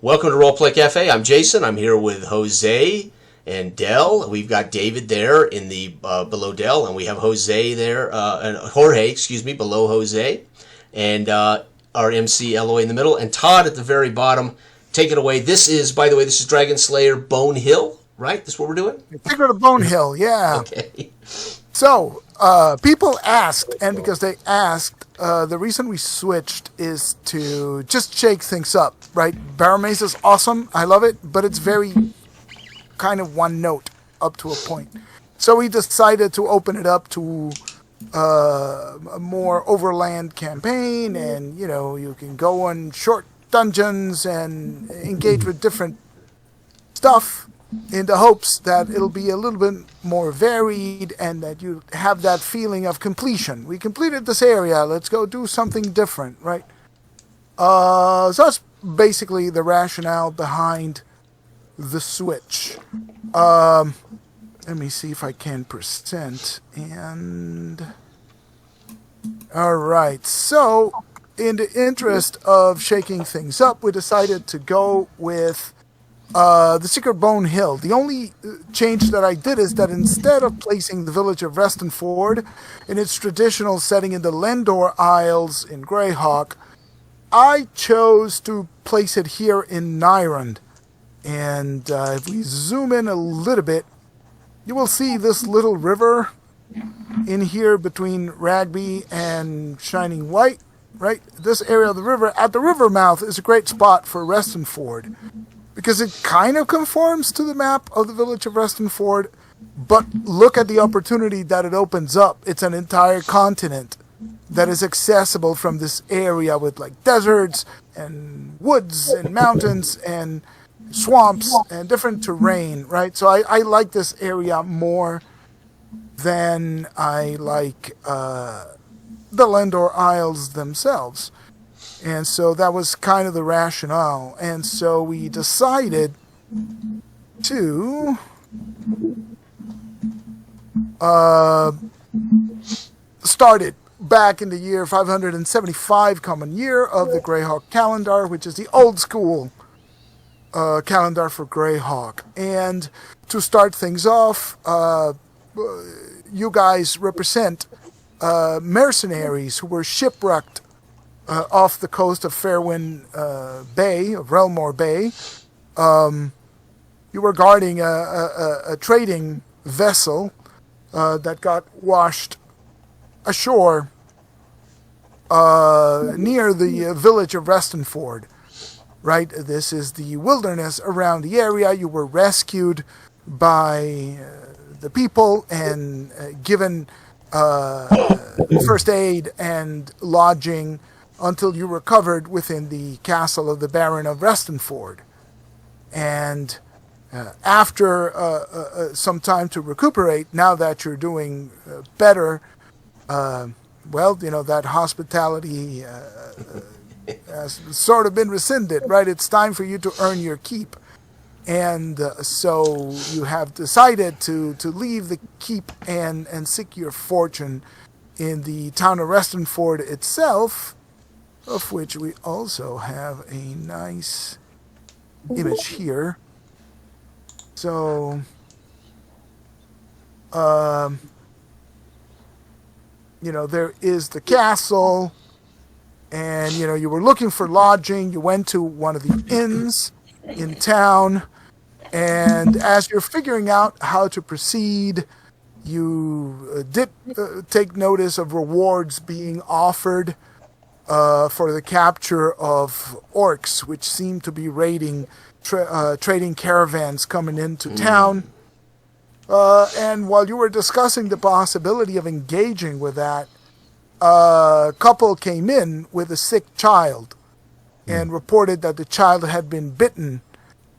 Welcome to Roleplay Cafe. I'm Jason. I'm here with Jose and Del. We've got David there in the below Del, and we have Jose there, and Jorge, below Jose, and our MC Eloy in the middle, and Todd at the very bottom. Take it away. This is, by the way, this is Dragonslayer Bone Hill, right? This is what we're doing? Secret of Bone Hill, yeah. Okay. So, people asked, and because they asked, the reason we switched is to just shake things up, right? Barrel Maze is awesome. I love it, but it's very kind of one note up to a point. So we decided to open it up to a more overland campaign, and, you know, you can go on short dungeons and engage with different stuff in the hopes that it'll be a little bit more varied and that you have that feeling of completion. We completed this area, let's go do something different, right? So that's basically the rationale behind the switch. Let me see if I can present. And all right, so in the interest of shaking things up, we decided to go with the Secret Bone Hill. The only change that I did is that instead of placing the village of Restenford in its traditional setting in the Lendor Isles in Greyhawk, I chose to place it here in Nyrund. And if we zoom in a little bit, you will see this little river in here between Ragby and Shining White, right? This area of the river, at the river mouth, is a great spot for Restenford, because it kind of conforms to the map of the village of Restenford, but look at the opportunity that it opens up. It's an entire continent that is accessible from this area with like deserts and woods and mountains and swamps and different terrain, right? So I like this area more than I like the Lendor Isles themselves. And so that was kind of the rationale. And so we decided to start it back in the year 575 common year of the Greyhawk calendar, which is the old school calendar for Greyhawk. And to start things off, you guys represent mercenaries who were shipwrecked off the coast of Fairwind Bay, of Relmore Bay. You were guarding a trading vessel that got washed ashore near the village of Restenford, right? This is the wilderness around the area. You were rescued by the people and given first aid and lodging until you recovered within the castle of the Baron of Restenford. And after some time to recuperate, now that you're doing better, well, you know, that hospitality has sort of been rescinded, right? It's time for you to earn your keep. And so you have decided to leave the keep and seek your fortune in the town of Restenford itself, of which we also have a nice image here. So, you know, there is the castle, and, you know, you were looking for lodging. You went to one of the inns in town, and as you're figuring out how to proceed, you did take notice of rewards being offered for the capture of orcs, which seem to be raiding trading caravans coming into town. And while you were discussing the possibility of engaging with that, a couple came in with a sick child and reported that the child had been bitten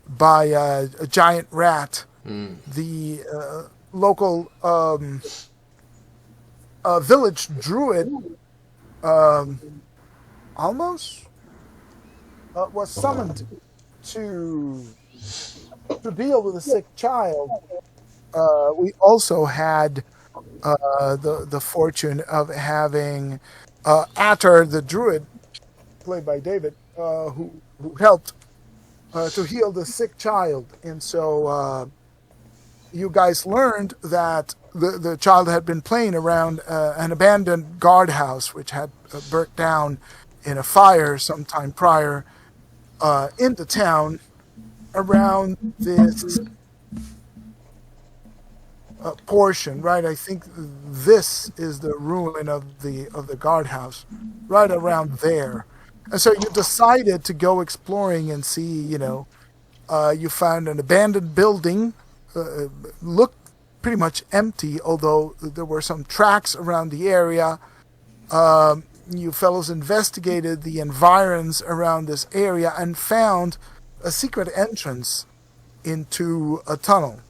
by a giant rat. The local village druid almost was summoned to deal with a sick child. We also had the fortune of having Atter, the druid, played by David, who helped to heal the sick child. And so you guys learned that the child had been playing around an abandoned guardhouse, which had burnt down in a fire sometime prior in the town around this portion, right? I think this is the ruin of the guardhouse, right around there. And so you decided to go exploring and see, you found an abandoned building, looked pretty much empty, although there were some tracks around the area. You fellows investigated the environs around this area and found a secret entrance into a tunnel.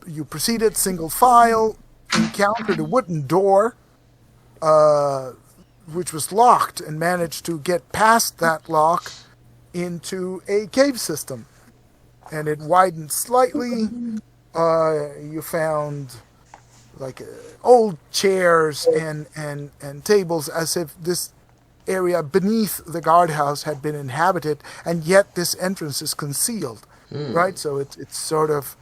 You proceeded single file, encountered a wooden door, which was locked, and managed to get past that lock into a cave system. And it widened slightly. You found like old chairs and tables, as if this area beneath the guardhouse had been inhabited, and yet this entrance is concealed, right? So it's sort of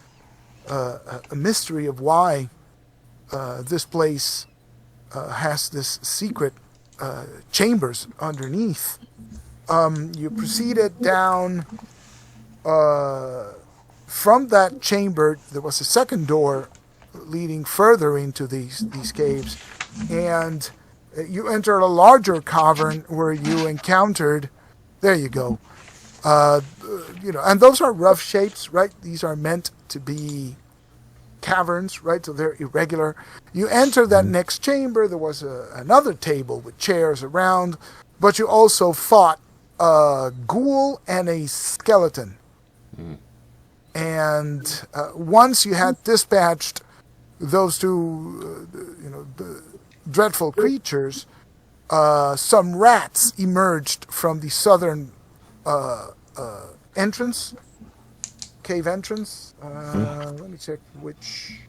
a mystery of why this place has this secret chambers underneath. You proceeded down from that chamber. There was a second door leading further into these caves, and you entered a larger cavern where you encountered, there you go, and those are rough shapes, right? These are meant to be caverns, right? So they're irregular. You enter that next chamber. There was another table with chairs around, but you also fought a ghoul and a skeleton. And once you had dispatched those two, dreadful creatures, some rats emerged from the southern entrance, cave entrance. Let me check which.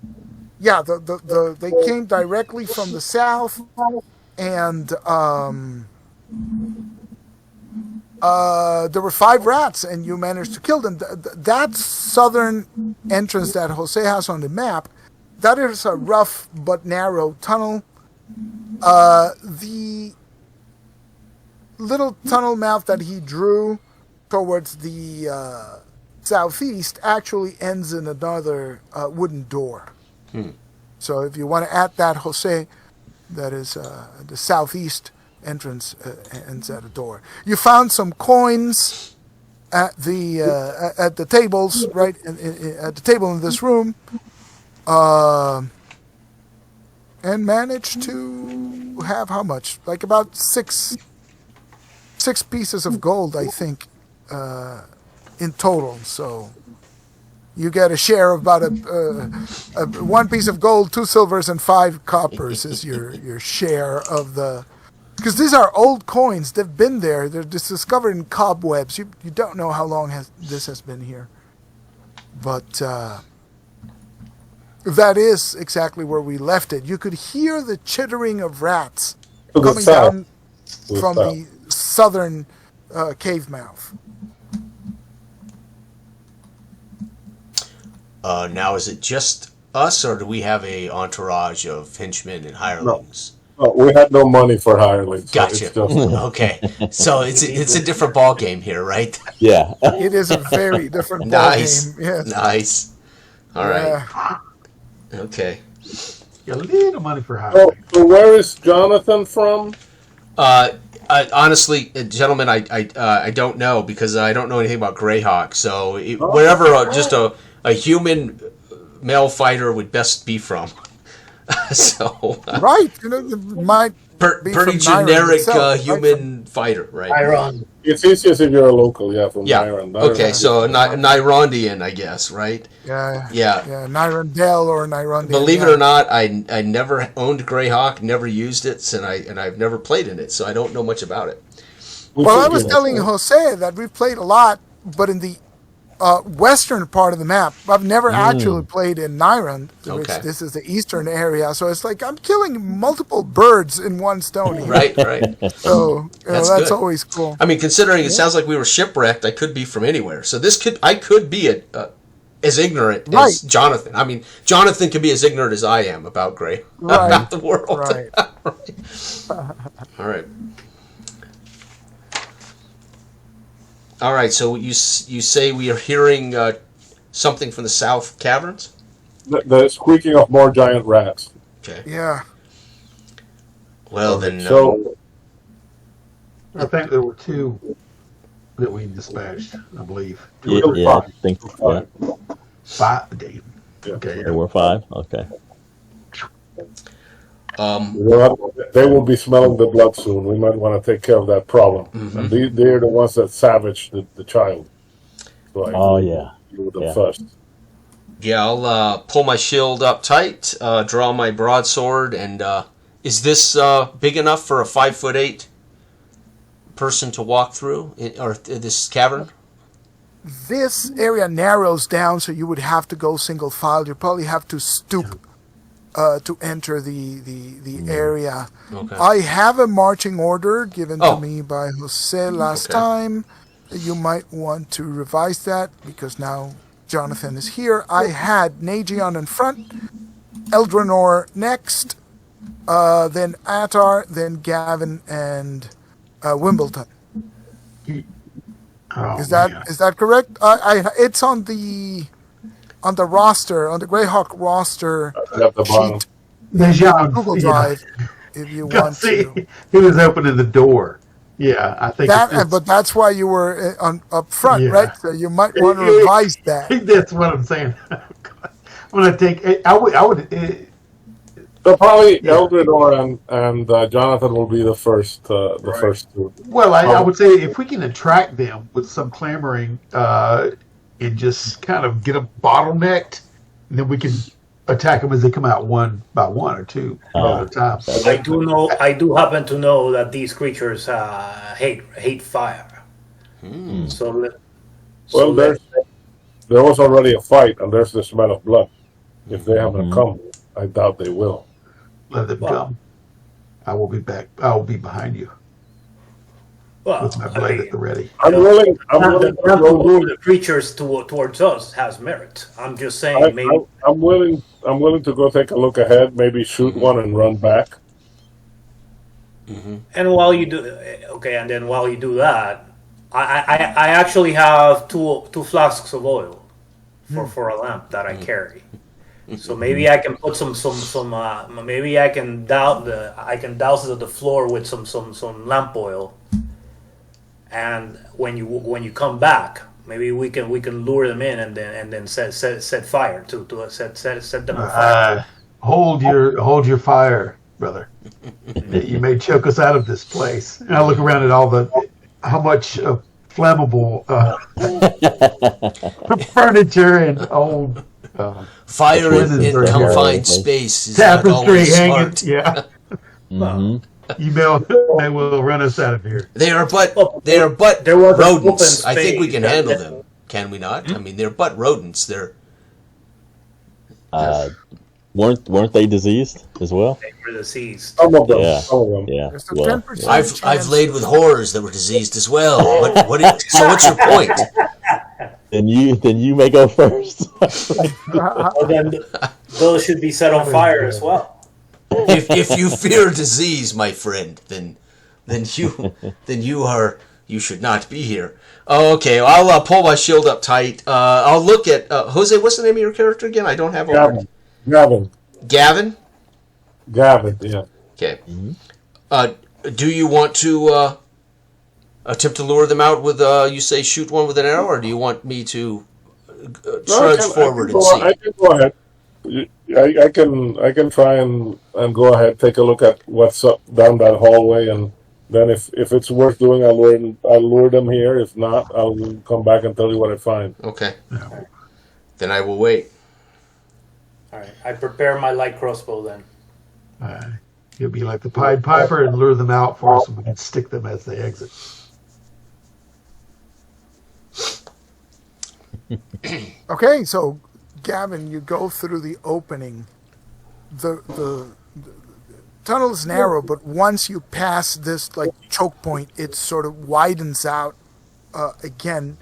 Yeah, they came directly from the south, and there were 5 rats, and you managed to kill them. That southern entrance that Jose has on the map, that is a rough but narrow tunnel. The little tunnel mouth that he drew towards the southeast actually ends in another wooden door. So if you want to add that, Jose, that is the southeast entrance ends at a door. You found some coins at the tables, right? At the table in this room, and managed to have how much? Like about six pieces of gold, I think, in total. So you get a share of about a 1 piece of gold, 2 silvers, and 5 coppers is your share of the. Because these are old coins. They've been there. They're just discovered in cobwebs. You don't know how long this has been here. But that is exactly where we left it. You could hear the chittering of rats coming down from the southern cave mouth. Now, is it just us, or do we have a entourage of henchmen and hirelings? No, we had no money for hirelings. Gotcha. So Okay, so it's a different ball game here, right? Yeah. It is a very different ball game. Yes. Nice. All right. Okay. You got a little money for hiring. So where is Jonathan from? Honestly, gentlemen, I don't know, because I don't know anything about Greyhawk. So wherever just a human male fighter would best be from. So Right. Might be pretty from Nyron generic itself, human fighter, right? Iron. It's easiest if you're a local, from Yeah. Nyron. Okay, so a Nyrondian, I guess, right? Yeah. Yeah. Yeah. Nyrondale or Nyrondian. Believe it or not, I never owned Greyhawk, never used it, and I've never played in it, so I don't know much about it. Well, I was telling Jose that we've played a lot, but in the western part of the map. I've never actually played in Nyrund, which Okay. this is the eastern area. So it's like I'm killing multiple birds in one stone here. Right. So That's that's good. always cool. I mean, considering it sounds like we were shipwrecked, I could be from anywhere. So I could be as ignorant as Right. Jonathan. I mean, Jonathan can be as ignorant as I am about Right. about the world. Right. All right. All right. So you say we are hearing something from the south caverns? The squeaking of more giant rats. Okay. Yeah. Well then. So I think there were 2 that we dispatched, I believe. Yeah, I think so. Yeah. 5. Dave. Okay. There were 5. Okay. they will be smelling the blood soon. We might want to take care of that problem. And they're the ones that savaged the child. So Oh yeah. you were the Yeah. first. Yeah, I'll pull my shield up tight, draw my broadsword, and is this big enough for a 5'8" person to walk through, or this cavern? This area narrows down, so you would have to go single file. You probably have to stoop to enter the area. Okay. I have a marching order given Oh. to me by Jose last Okay. time. You might want to revise that because now Jonathan is here. I had Nagion in front, Eldrenor next, then Attar, then Gavin and Wimbledon. Oh, Is that correct? It's on the roster, on the Greyhawk roster At the bottom. sheet, Najan, Google yeah. Drive, if you want See, to. he was opening the door. Yeah, I think it's- But that's why you were up front, Yeah. right? So you might want to revise that. that's what I'm saying. I'm gonna take. I would. So probably Yeah. Eldredor and Jonathan will be the first. The first 2. Well, I would say if we can attract them with some clamoring and just kind of get them bottlenecked, and then we can attack them as they come out one by one or 2 at a time. I do happen to know that these creatures hate fire. So Well, there was already a fight, and there's the smell of blood. If they haven't come, I doubt they will. Let them come. I will be back. I will be behind you with my blade at the ready. I'm willing. I'm not willing to to go. lure the creatures towards us has merit. I'm just saying, maybe. I'm willing. I'm willing to go take a look ahead. Maybe shoot one and run back. And while you do, and then while you do that, I actually have two flasks of oil for a lamp that I carry. So maybe I can put some maybe I can douse the floor with some lamp oil. And when you come back, maybe we can lure them in and then set fire to set them on fire. Hold your fire, brother. You may choke us out of this place. And I look around at how much flammable furniture and old Fire in Restenford confined space is not tapestry always hanging. smart. Yeah, you may will run us out of here. They are but there was rodents. an I think we can open handle space. them. Can we not? I mean, they're but rodents. They're Weren't they diseased as well? They were deceased. Some of them. Yeah. Some of them. Yeah. There's a Well, 10% I've chance. laid with horrors that were diseased as well. So what's your point? then you may go first. Well, then those should be set on fire as well. If you fear disease, my friend, then you should not be here. Okay, I'll pull my shield up tight. I'll look at Jose. What's the name of your character again? I don't have a Gavin. Gavin. Gavin. Yeah. Okay. Do you want to attempt to lure them out with you say shoot one with an arrow, or do you want me to trudge forward and see? I can go ahead. I can try and go ahead, take a look at what's up down that hallway, and then if it's worth doing, I'll lure them here. If not, I'll come back and tell you what I find. Okay. Then I will wait. All right, I prepare my light crossbow then. You'll be like the Pied Piper and lure them out for us, and we can stick them as they exit. Okay, so Gavin, you go through the opening. The tunnel is narrow, but once you pass this like choke point, it sort of widens out again,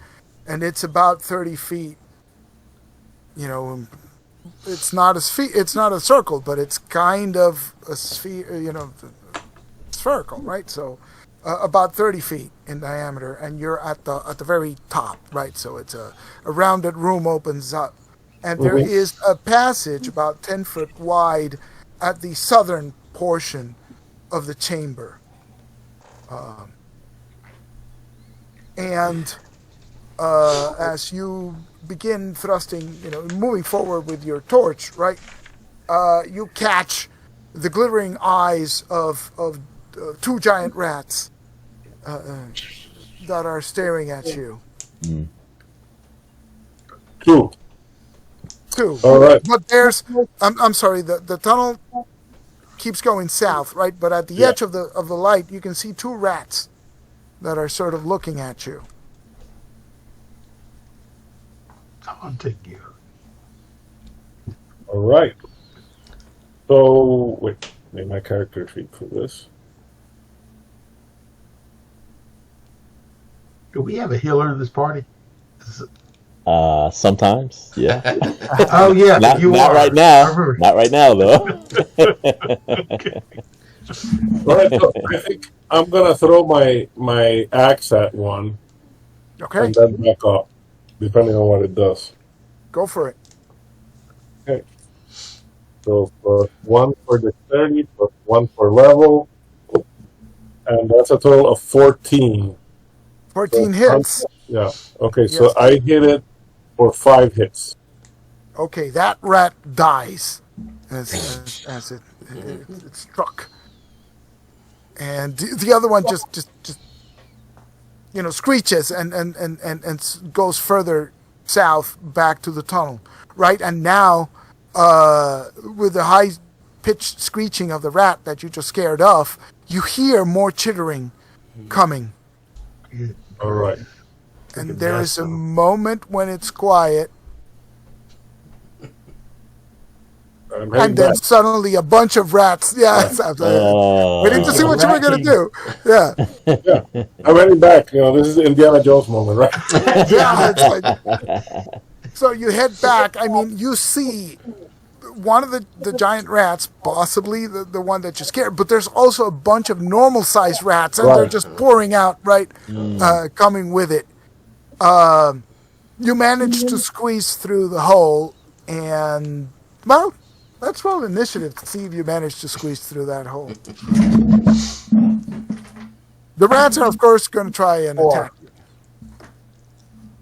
and it's about 30 feet. You know, it's not a circle, but it's kind of a sphere. You know, spherical, right? So about 30 feet in diameter, and you're at the very top, right? So it's a rounded room opens up, and there is a passage about 10 foot wide at the southern portion of the chamber, and as you begin thrusting, moving forward with your torch, right? You catch the glittering eyes of two giant rats that are staring at you. Two. All right. But there's, I'm sorry, the tunnel keeps going south, right? But at the edge of the light, you can see two rats that are sort of looking at you. Taunting you. All right. So, wait, make my character sheet for this. Do we have a healer in this party? Sometimes, yeah. Oh yeah, not right now. Not right now, though. All right, so I think I'm gonna throw my axe at one, Okay, and then back up, depending on what it does. go for it. Okay. So one for dexterity, one for level, and that's a total of 14. 14 hits. Yeah. Okay, so Yes. I hit it for 5 hits. Okay, that rat dies as it struck, and the other one just screeches and goes further south back to the tunnel, right? And now, with the high pitched screeching of the rat that you just scared off, you hear more chittering coming, All right. and there is a moment when it's quiet. I'm And heading then back. suddenly a bunch of rats. Yeah, waiting to see what you were going to do. Yeah. Yeah, I'm heading back. This is the Indiana Jones moment, right? Yeah. It's like, so you head back. I mean, you see one of the giant rats, possibly the one that you scared, but there's also a bunch of normal sized rats, and they're Right. just pouring out, right, coming with it. You manage to squeeze through the hole, and, well, let's roll initiative to see if you manage to squeeze through that hole. The rats are, of course, going to try and attack you.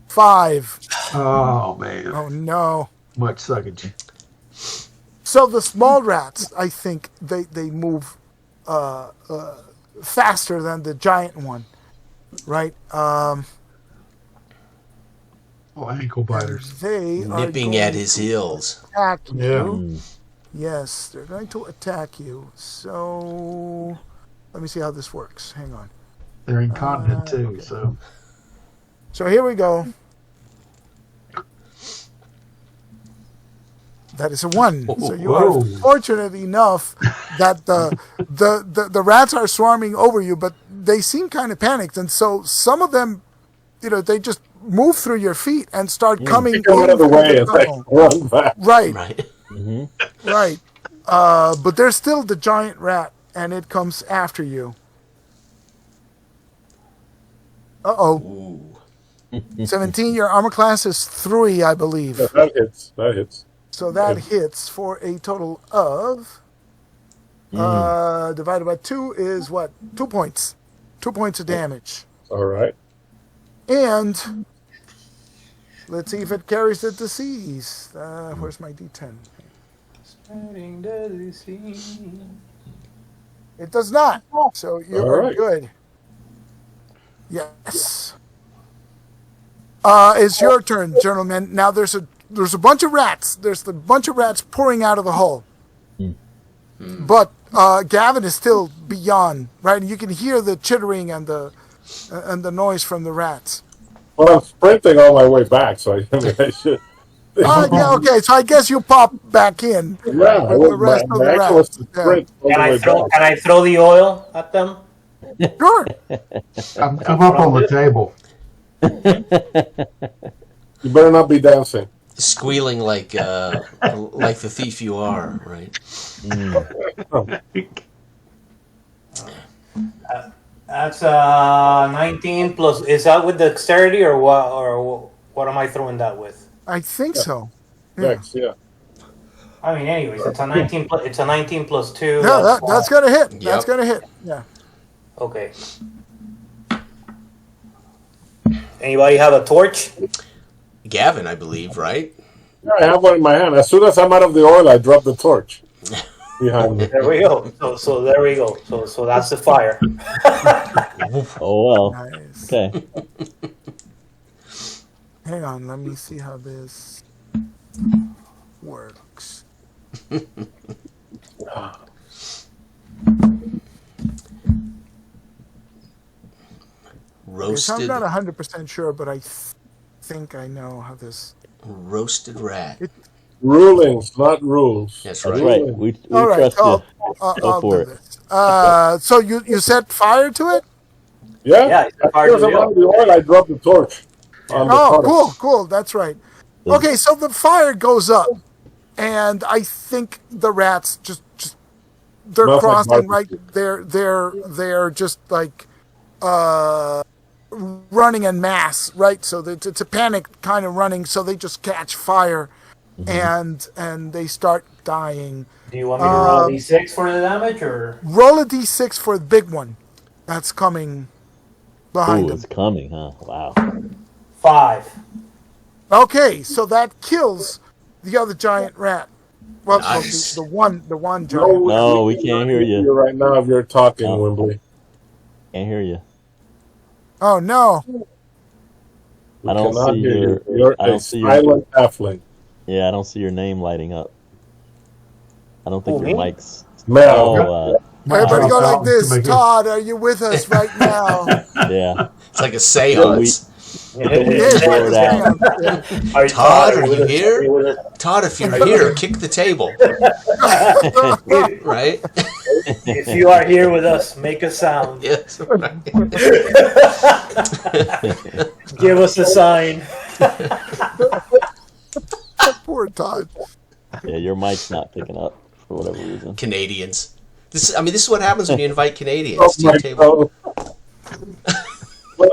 5. Oh man, Oh, no. much suckage. So the small rats, I think, they move faster than the giant one, right? Ankle biters. They are Nipping going at his heels. to attack you. Yeah. Yes, they're going to attack you. So let me see how this works. Hang on. They're incontinent too, so So here we go. That is a 1. So you are Whoa. fortunate enough that the rats are swarming over you, but they seem kind of panicked, and so some of them, they just move through your feet and start coming Go out of the in way the and like, tunnel. run back. Right, Right. right. But there's still the giant rat, and it comes after you. Uh-oh. 17, your armor class is 3, I believe. Yeah, that hits. So that hits for a total of, divided by 2 is what? 2 points. 2 points of damage. All right. And let's see if it carries the disease. Where's my D10? It does not. So you All are right. good. Yes. It's your turn, gentlemen. Now there's a bunch of rats. There's a bunch of rats pouring out of the hole. But Gavin is still beyond, right? You can hear the chittering and the noise from the rats. Well, I'm sprinting on my way back, so I should. Yeah, okay. So I guess you pop back in Yeah, with the rest of the action was rats. to Yeah. sprint all the way back. Can I throw the oil at them? Sure. I'm up on the table. You better not be dancing. Squealing like the thief you are, right? That's 19 plus. Is that with dexterity or what? Or what am I throwing that with? I think so. Next, yeah. I mean, anyways, it's a 19. It's a 19 plus 2. Yeah, that's gonna hit. Yep. That's gonna hit. Yeah. Okay. Anybody have a torch? Gavin, I believe, right? Yeah, I have one in my hand. As soon as I'm out of the oil, I drop the torch behind me. There we go. So there we go. So that's the fire. Oh well. Nice. Okay. Hang on. Let me see how this works. So I'm Roasted, not 100% sure, but I think I know how this. roasted rat. Rulings, not rules. That's That's right. right. We All right. trust you. I'll for do it. this. So you set fire to it? Yeah? Yeah, it's As hard soon as to I'm do. out of the oil, I drop the torch. On the Oh, puddle. cool. That's right. Okay, so the fire goes up, and I think the rats just they're Smells like crossing barbecue. right. They're just like running en masse, right? So it's a panic kind of running. So they just catch fire, and they start dying. Do you want me to roll d6 for the damage or? Roll a d6 for the big one that's coming behind Ooh, them. it's coming, huh? Wow. 5. Okay, so that kills the other giant rat. Well, Nice. the one giant. No, we can't hear you. Right now, if you're talking, No. Wimbley. Can't hear you. Oh no! We I don't cannot see hear your- you. You're I a don't see your- silent halfling. Yeah, I don't see your name lighting up. I don't think Who, your me? mic's. Mel. Oh, Everybody go like To this. make it- Todd, are you with us right now? yeah. It's like a seance. Yes, Bored out. Are Todd, are you with us? here? Are you with us? Todd, if you're here, kick the table. Right? If you are here with us, make a sound. Yes. Right. Give us a sign. Poor Todd. Yeah, your mic's not picking up for whatever reason. Canadians. This is what happens when you invite Canadians Oh to your my table. God. Well,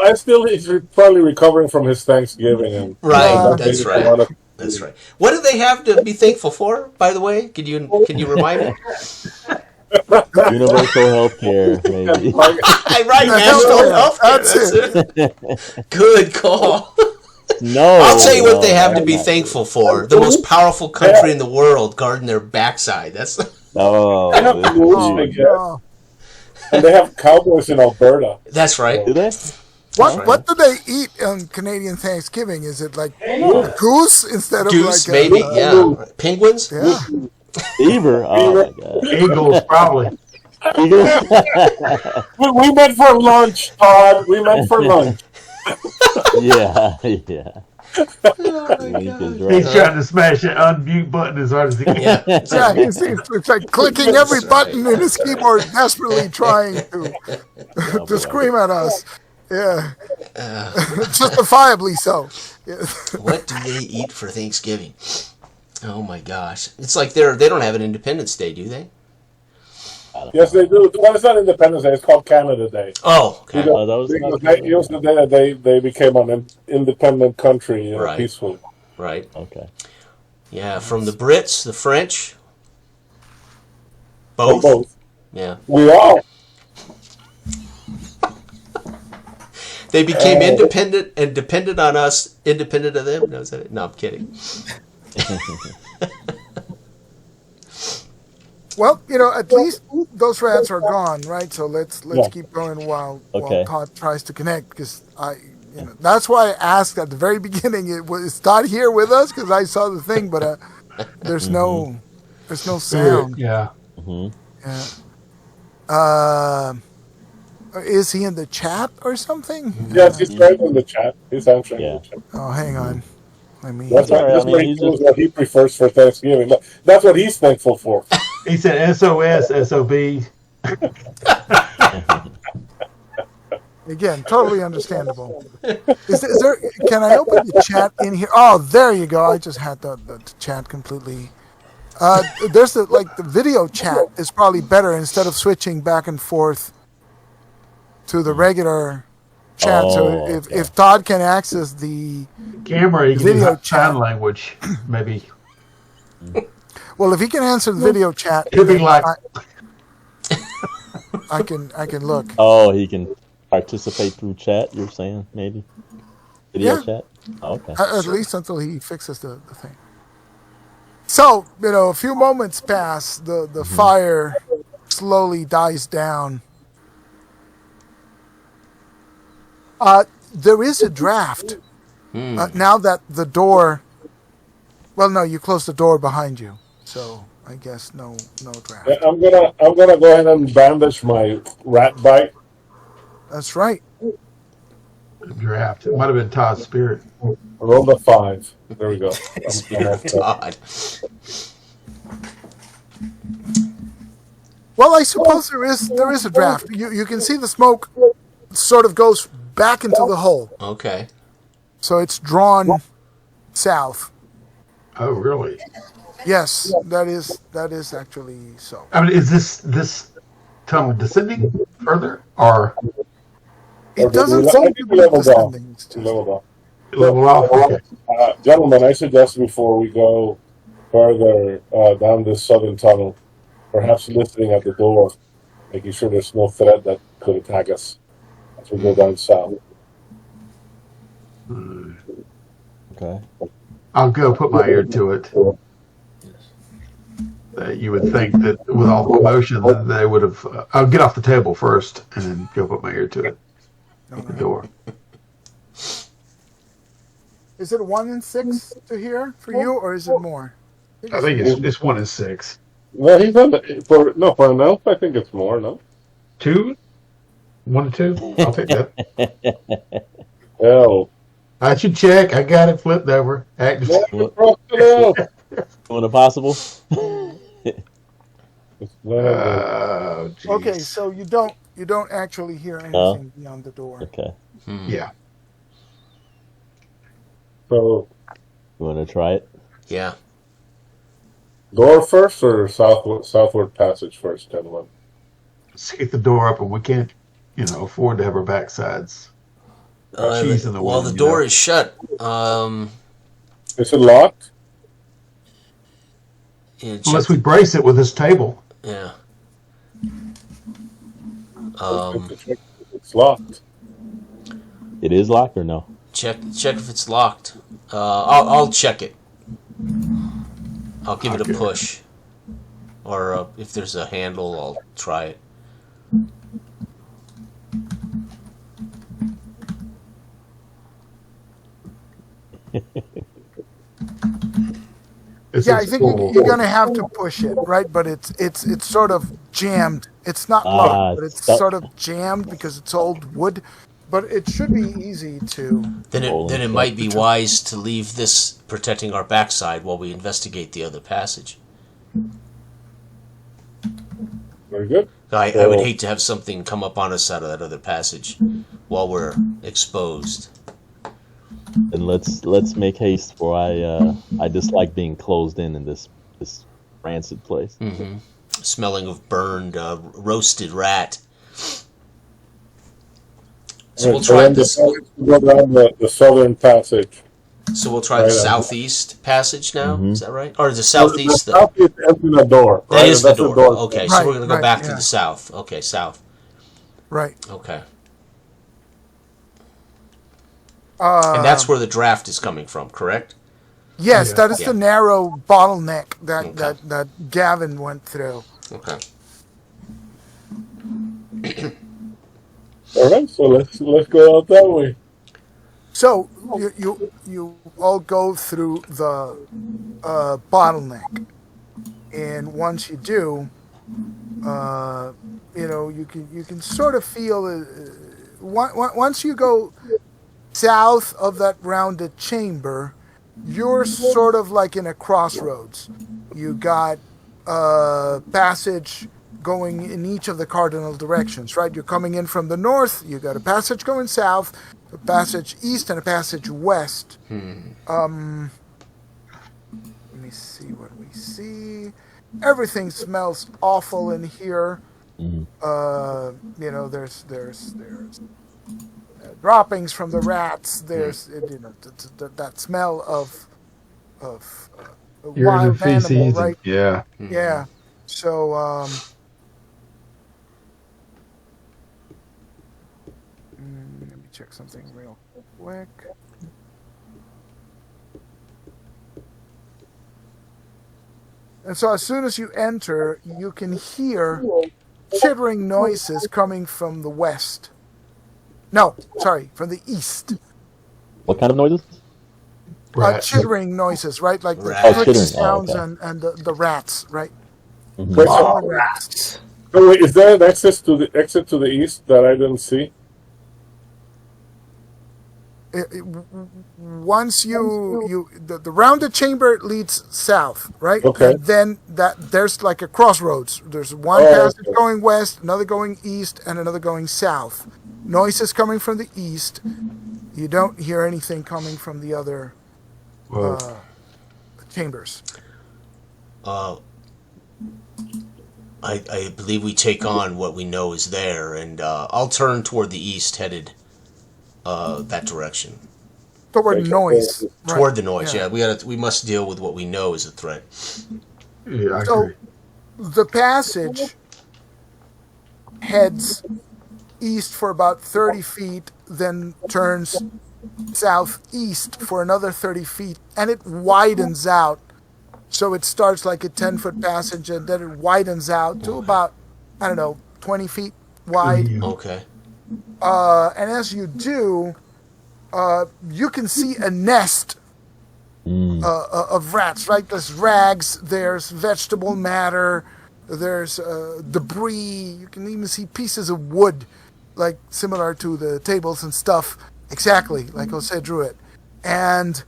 he's probably recovering from his Thanksgiving. And Right, that that's made right. a lot of- That's right. What do they have to be thankful for, by the way? Can you remind me? Universal health care, maybe. Right, national health care. That's it. Good call. No. I'll tell you what no, they have to that's be not thankful for. The most powerful country in the world guarding their backside. That's Oh, They have the rules, Oh, I guess. no. And they have cowboys in Alberta. that's right. do they? What do they eat on Canadian Thanksgiving? Is it like goose instead of Goose, like maybe. Yeah. Penguins. Yeah. Beaver? Oh my god. Eagles, probably. Eagle? We met for lunch, Todd. We met for lunch. yeah, yeah. Oh, my Link is God. He's right. trying to smash that unmute button as hard as he can. Yeah. Yeah, it's like clicking every button in his keyboard, desperately trying to scream at us. Yeah, justifiably so. Yeah. What do they eat for Thanksgiving? Oh my gosh! It's like they don't have an Independence Day, do they? Yes, they do. Well, it's not Independence Day. It's called Canada Day. Oh, okay. Oh, that was Because not it was the day that they became an independent country, Right. peacefully. Right. Okay. Yeah, from the Brits, the French. Both. Both. Yeah. We all. They became independent and dependent on us, independent of them. No, is that it? No, I'm kidding. Well, at least those rats are gone, right? So let's Yeah. keep going while Okay. Todd tries to connect, because that's why I asked at the very beginning. Is Todd here with us? Because I saw the thing, but there's no sound. Yeah. Yeah. Is he in the chat or something? Yes, he's right in the chat. He's answering Yeah. the chat. Oh, hang on. Let me. That's Sorry, that's I mean, what he he's knows just- what he prefers for Thanksgiving. That's what he's thankful for. He said SOS, SOB. Again, totally understandable. Is there? Can I open the chat in here? Oh, there you go. I just had the chat completely. There's the video chat is probably better instead of switching back and forth to the regular chat. Oh, So okay. if Todd can access the Camera, you can Video do chat. sign language, maybe. well, if he can answer the video chat, It'd be like, I can look. Oh, he can participate through chat. You're saying maybe video Yeah. chat. Oh, okay. At least until he fixes the thing. So, a few moments pass, the fire slowly dies down. There is a draft. Now that the door... Well, no, you closed the door behind you. So, I guess no draft. Yeah, I'm gonna go ahead and bandage my rat bite. That's right. draft. It might have been Todd's spirit. Roll a 5. There we go. Spirit of Todd. Well, I suppose there is a draft. You can see the smoke sort of goes back into the hole. Okay. So it's drawn south. Oh, really? Yes, that is actually so. I mean, is this tunnel descending further or It doesn't I seem think to we be leveled off. descending. It's We just- leveled off. level off? Okay. Gentlemen, I suggest before we go further down this southern tunnel, perhaps listening at the door, making sure there's no threat that could attack us as we go down south. Okay. I'll go put my ear to it. You would think that with all the commotion that they would have. I'll get off the table first and then go put my ear to it at the door. Is it 1 in 6 to hear for you, or is it more? I think it's 1 in 6. No, he's on the, for an elf, I think it's more, no? 2? 1 and 2? I'll take that. Hell. I should check. I got it flipped over. Active. Doing it possible? Oh, geez. Okay, so you don't actually hear anything beyond the door. Okay. Yeah. So, You want to try it? Yeah. door first or southward passage first, gentlemen? Let's get the door up, and we can't, afford to have our backsides. Cheese in the Well, wind, the door is shut. Is it locked? Yeah, check Unless we brace it with this table. yeah. It's locked. It is locked or no? Check if it's locked. I'll check it. I'll give it a Okay. push. Or if there's a handle, I'll try it. Yeah, I think you're going to have to push it, right? But it's sort of jammed. It's not locked, but it's stuck. sort of jammed because it's old wood. But it should be easy to. Then Hold it on. might be wise to leave this protecting our backside while we investigate the other passage. Very good. I would hate to have something come up on us out of that other passage while we're exposed. Then let's make haste, for I dislike being closed in this rancid place. Smelling of burned, roasted rat. So we'll So try then this. go down the southern passage. So we'll try the Right on. southeast passage now. Mhm. Is that right? Or the southeast? The southeast entering the door. That right? is the That's door. Okay, so Right, we're gonna go right, back to yeah. the south. Okay, south. Right. Okay, and that's where the draft is coming from, correct? Yes, Yeah. that is Yeah. the narrow bottleneck that, Okay. that Gavin went through. Okay. All right, so let's go out that way. So you all go through the bottleneck, and once you do, you can sort of feel once you go south of that rounded chamber, you're sort of like in a crossroads. You got passage going in each of the cardinal directions, right? You're coming in from the north, you got a passage going south, a passage east, and a passage west. Let me see what we see. Everything smells awful in here. There's droppings from the rats. There's that smell of Urine and wild animal, feces. right? Yeah. Yeah. So let me check something real quick. And so as soon as you enter, you can hear chittering noises coming from the west. No, sorry, from the east. What kind of noises? Chittering noises, right? Like the Rats. clicking Chittering. sounds Okay. and the rats, right? Wait, All so, the rats. so wait, is there an exit to the east that I didn't see? Once the rounded chamber leads south, right? Okay. And then there's like a crossroads. There's one Oh, passage okay. going west, another going east, and another going south. Noises coming from the east. You don't hear anything coming from the other chambers. I believe we take on what we know is there, and I'll turn toward the east, headed that direction. Toward noise. Right. Toward the noise, yeah. We must deal with what we know is a threat. Yeah, I So agree. the passage heads east for about 30 feet, then turns southeast for another 30 feet, and it widens out. So it starts like a 10-foot passage, and then it widens out to about, 20 feet wide. Okay. And as you do, you can see a nest of rats, right? There's rags, there's vegetable matter, there's debris. You can even see pieces of wood, like similar to the tables and stuff, exactly like Jose drew it. And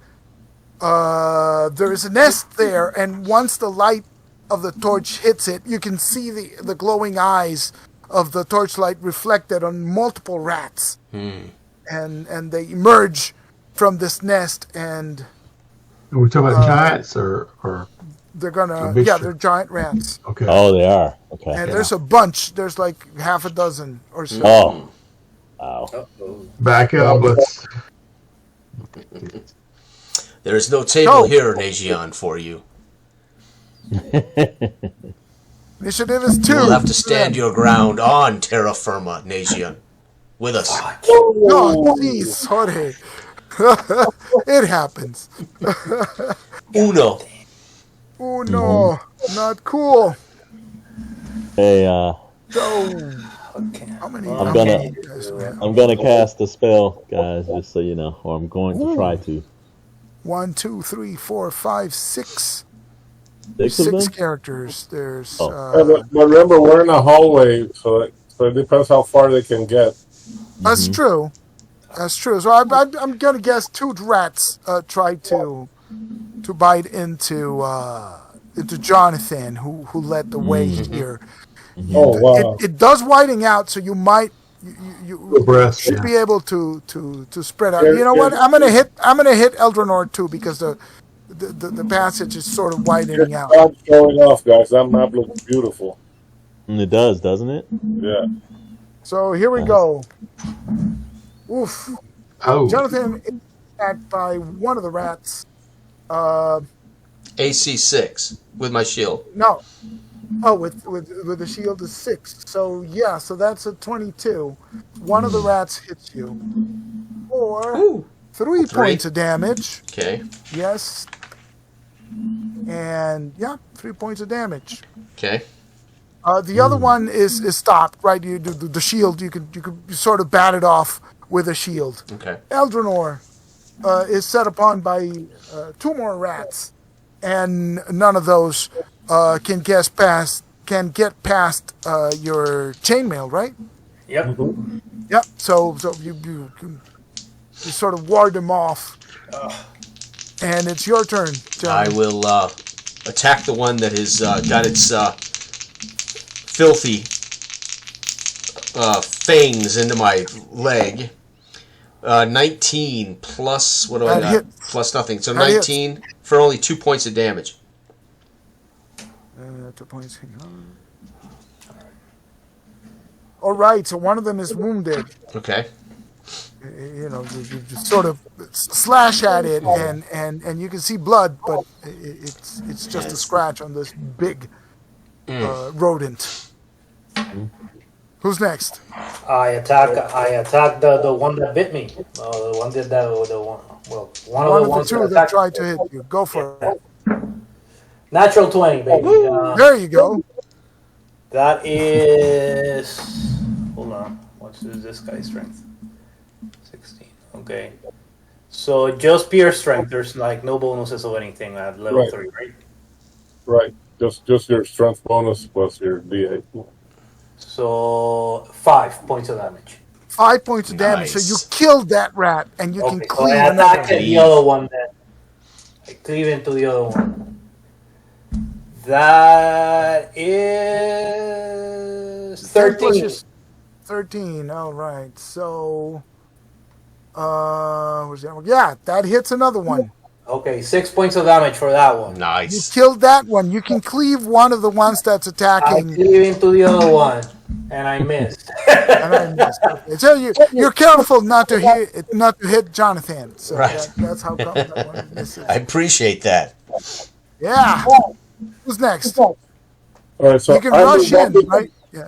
there is a nest there, and once the light of the torch hits it, you can see the glowing eyes of the torchlight reflected on multiple rats. And they emerge from this nest, and Are we talking about giants or they're gonna, mixture. they're giant rats. okay? Oh, they are. Okay. And there's a bunch. There's like half a dozen or so. Oh. Wow. Back up. Let's. There is no table here, Nagion, for you. Initiative is 2. You'll have to stand your ground on terra firma, Nagion. With us. Oh, jeez, Jorge. It happens. Uno. Oh no, not cool. Hey, So, how many? I'm how gonna- many you guys have? I'm gonna cast a spell, guys, just so you know, or I'm going to try to. 1, 2, 3, 4, 5, 6. 6 of them? 6 characters. There's. But remember, we're in a hallway, so it depends how far they can get. That's true. That's true. So I'm gonna guess 2 rats tried to bite into Jonathan, who led the way here. Oh wow! It does whiting out, so you might you Breath, should yeah. be able to spread out. Yeah, You know yeah. what? I'm gonna hit Eldrenor too, because the passage is sort of widening out. I'm showing off, guys. That map looks beautiful. It does, doesn't it? Yeah. So here we go. Oof. Oh, Jonathan is attacked by one of the rats. AC 6 with my shield. No. Oh, with the shield is 6. So yeah, so that's a 22. One of the rats hits you. For 3 points of damage. Okay. Yes. And yeah, 3 points of damage. Okay. The other one is stopped, right? You do the shield. You could sort of bat it off with a shield. Okay. Eldrenor is set upon by 2 more rats, and none of those can guess past can get past your chainmail, right? Yep. Yep. So you sort of ward them off, and it's your turn, John. I will attack the one that has got its filthy fangs into my leg. 19 plus, what do I got? Plus nothing. So 19 for only 2 points of damage. 2 points. Hang on. All right, so one of them is wounded. Okay. You just sort of slash at it, and you can see blood, but it's just a scratch on this big rodent. Who's next? I attack the one that bit me. The one that one of the ones two that tried to hit you. Go for it. Natural 20, baby. There you go. That is. Hold on. What's this guy's strength? 16. Okay. So just pure strength. There's like no bonuses or anything at level 3, right? Right. Just your strength bonus plus your D8. So 5 points of damage. 5 points of damage. So you killed that rat, and you can cleave I another. attack the other one then. I cleave into the other one. That is 13. 13. All right. So, where's that one? Yeah, that hits another one. Okay, 6 points of damage for that one. Nice. You killed that one. You can cleave one of the ones that's attacking. I cleave into the other one, and I missed. And I missed. Okay. So you're careful not to hit Jonathan. So Right. that's how come that one misses. I appreciate that. Yeah. Who's next? All right, so You can I rush move up in, right? Yeah.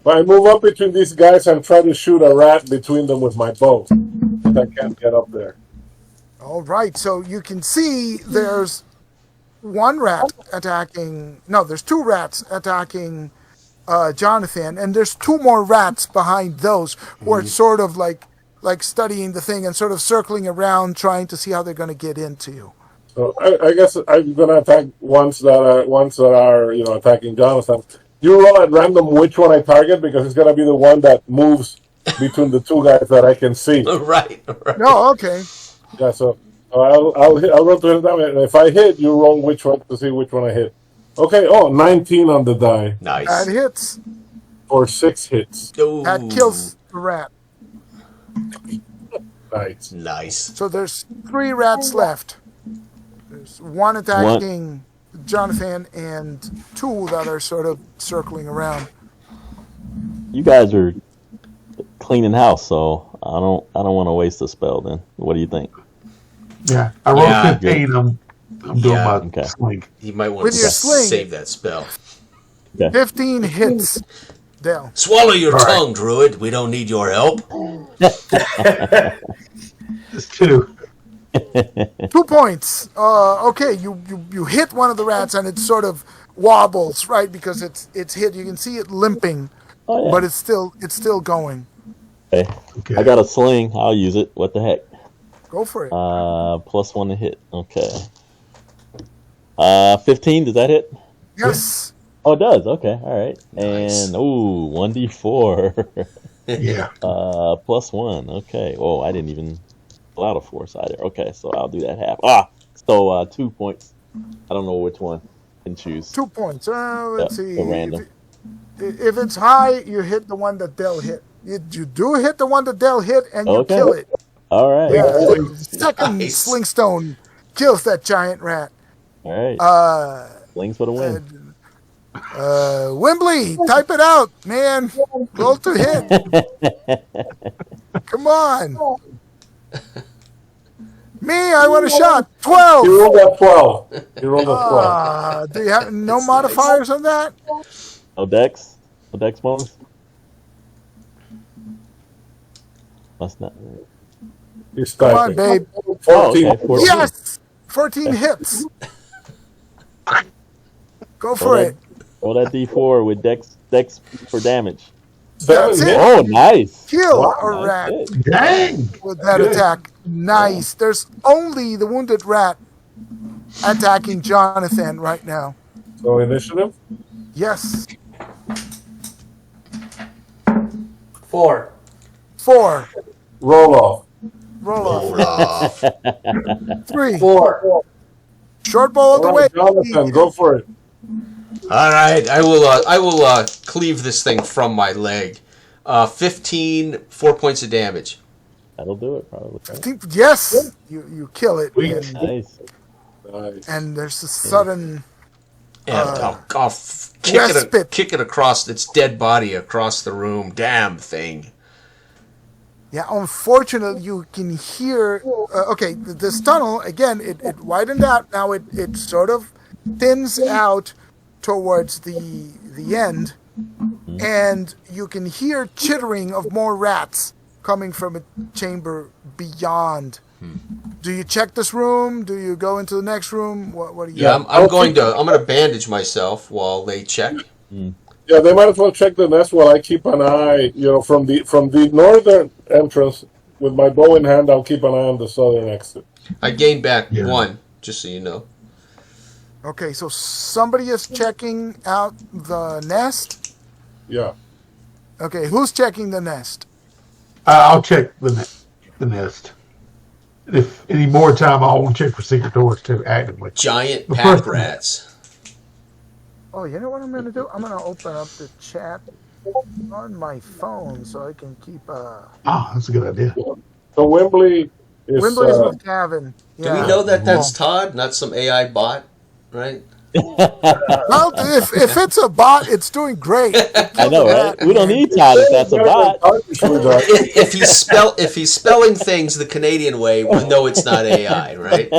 I move up between these guys and try to shoot a rat between them with my bow. But I can't get up there. All right. So you can see there's one rat attacking. No, there's two rats attacking Jonathan, and there's two more rats behind those who are sort of like studying the thing and sort of circling around, trying to see how they're going to get into you. So I guess I'm gonna attack ones that are attacking Jonathan. You roll at random which one I target because it's gonna be the one that moves between the two guys that I can see. Right. No, okay. Yeah, so I'll roll to hit that way. And if I hit, you roll which one to see which one I hit. Okay. 19 on the die Nice. That hits. for 6 hits. Ooh. That kills the rat. Nice. Nice. So there's 3 rats left. There's one attacking Jonathan and 2 that are sort of circling around. You guys are cleaning house, so I don't want to waste a spell. Then what do you think? Yeah, I rolled Yeah, 15. I'm doing Yeah, my okay. sling. You might want With to your sling. save that spell. 15 hits. Dale. Swallow your All right. tongue, Druid. We don't need your help. Just 2. 2 points. Okay, you hit one of the rats and it sort of wobbles, right? Because it's hit. You can see it limping, Oh, yeah. but it's still going. Okay. Okay. I got a sling. I'll use it. What the heck? Go for it. +1 to hit. Okay. 15. Does that hit? Yes. Oh, it does. Okay. All right. And 1d4. Yeah. +1. Okay. Oh, I didn't even pull out a force either. Okay, so I'll do that half. So 2 points. I don't know which one I can choose. 2 points. Let's see. So random. If it's high, you hit the one that Dell hit. You do hit the one that Dell hit, and you Okay. kill it. All right. Yeah. Second Nice. slingstone kills that giant rat. All right. Slings for the win. Wimbley, type it out, man. Roll to hit. Come on. Me, I want a shot. 12. You rolled a 12. You rolled a 12. Do you have no modifiers on that? No dex? No dex bonus? Must not. He's Come on, typing. babe. 14. Oh, okay. 14. Yes. 14 hits. Go for Roll it. Roll that d4 with dex for damage. That's it. Oh, nice. Kill Wow, a rat That's it. Dang. with that Good. attack. Nice. There's only the wounded rat attacking Jonathan right now. So initiative? Yes. 4. 4. Roll off. Roll off. Roll off. 3. 4. Short bow all the All way. right, Jonathan, go for it. All right, I will cleave this thing from my leg. 15, 4 points of damage. That'll do it, probably. I think, yes, you kill it. And, Nice. Nice. and there's a sudden... And I'll kick respite. it across its dead body across the room. Damn thing. Yeah, unfortunately, you can hear... okay, this tunnel, again, it widened out. Now it sort of thins out towards the end. And you can hear chittering of more rats coming from a chamber beyond. Do you check this room? Do you go into the next room? What do you... Yeah, I'm going to bandage myself while they check. Yeah, they might as well check the nest while I keep an eye, from the northern entrance. With my bow in hand, I'll keep an eye on the southern exit. I gained back 1, just so you know. Okay, so somebody is checking out the nest. Yeah. Okay, who's checking the nest? I'll check the nest. If any more time, I won't check for secret doors too actively. Giant pack rats. Oh, you know what I'm going to do? I'm going to open up the chat on my phone so I can keep... That's a good idea. So Wembley is... Wimbley's with Gavin. Do we know that that's Todd, not some AI bot, right? Well, if it's a bot, it's doing great. I know, right? We don't need Todd if that's a bot. If he's spelling things the Canadian way, we know it's not AI, right?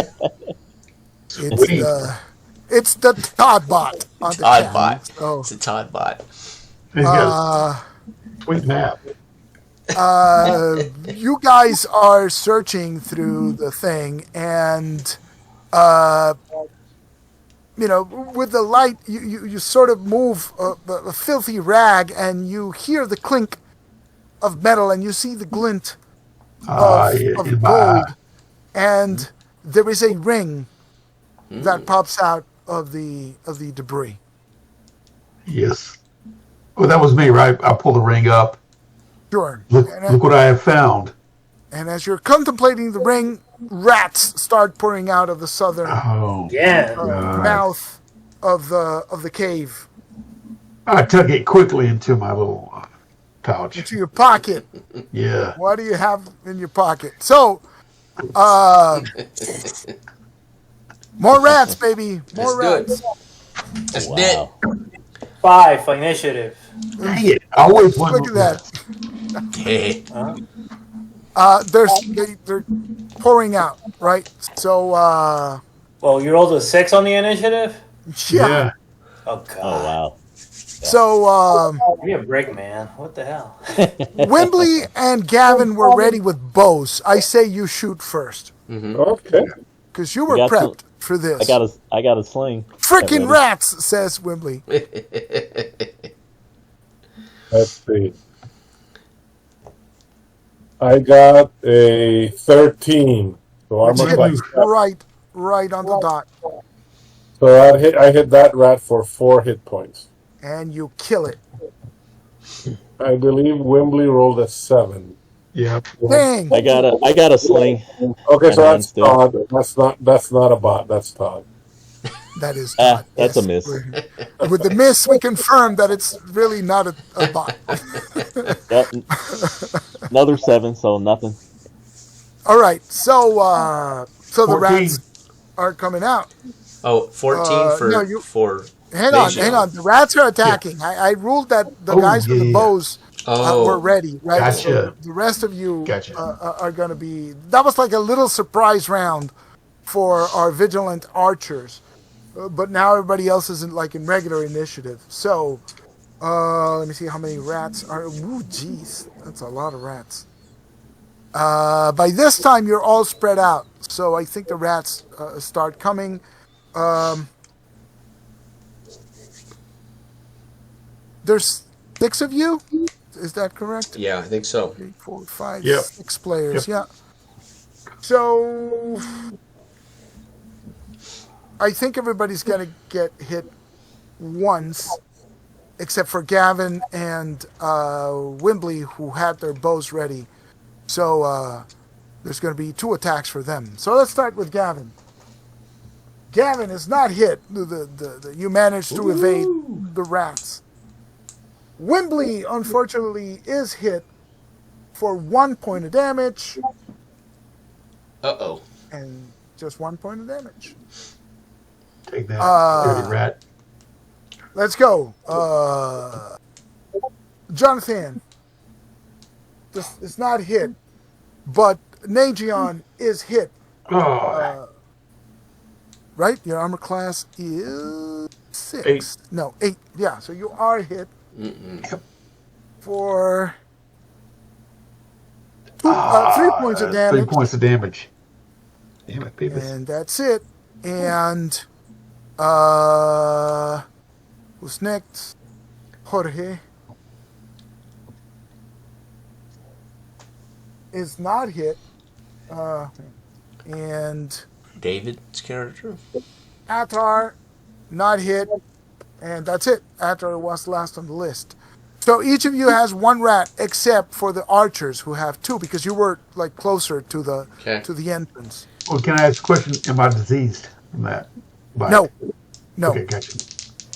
It's the Todd bot. On the Todd chat. bot. So, It's a Todd bot. He's got a sweet map. you guys are searching through the thing, and with the light, you sort of move a filthy rag, and you hear the clink of metal, and you see the glint of gold, and there is a ring that pops out of the debris. Yes. Well, that was me, right? I pulled the ring up. Sure. Look what I have found. And as you're contemplating the ring, rats start pouring out of the southern mouth of the cave. I took it quickly into my little pouch. Into your pocket. Yeah. What do you have in your pocket? So, more rats, baby. More rats. That's it. 5 initiative. Dang it. I always Look at that. Hey. They're pouring out, right? So, Well, you rolled a 6 on the initiative? yeah. Oh, God. Oh, wow. So, Give me a break, man. What the hell? Wembley and Gavin were ready with bows. I say you shoot first. Okay. Because you were got prepped for this. I got a sling. Frickin' rats, says Wembley. Let's see. I got a 13. So I'm right on the dot. So I hit that rat for 4 hit points. And you kill it. I believe Wembley rolled a 7. Yeah. Dang. I got a sling. Okay, so that's still. Todd. That's not a bot. That's Todd. That is not. That's a miss. With the miss, we confirm that it's really not a bot. Yep. Another 7, so nothing. All right, so the 14. rats are coming out. Oh, 14 for Hang Beijing. on. The rats are attacking. Yeah. I ruled that the guys with the bows were ready, right? Gotcha. So the rest of you are going to be... That was like a little surprise round for our vigilant archers. But now everybody else is in regular initiative. So, let me see how many rats are... Ooh, jeez. That's a lot of rats. By this time, you're all spread out. So I think the rats start coming. There's 6 of you? Is that correct? Yeah, I think so. 3, 4, 5, Yep. 6 players. Yep. Yeah. So I think everybody's going to get hit once. except for Gavin and Wimbley, who had their bows ready. So there's going to be 2 attacks for them. So let's start with Gavin. Gavin is not hit. You managed to evade the rats. Wimbley, unfortunately, is hit for 1 point of damage. Uh-oh. And just 1 point of damage. Take that, dirty rat. Let's go. Jonathan. This is not hit, but Nagion is hit. Right? Your armor class is 6. 8. No, 8. Yeah, so you are hit Yep. for 3 points of 3 damage. points of damage. Damn it, Beavis. And that's it. And who's next? Jorge is not hit. And David's character. Attar, not hit. And that's it. Attar was last on the list. So each of you has 1 rat, except for the archers, who have 2, because you were like closer to the entrance. Well, can I ask a question? Am I diseased from that? Bite? No. Okay, gotcha.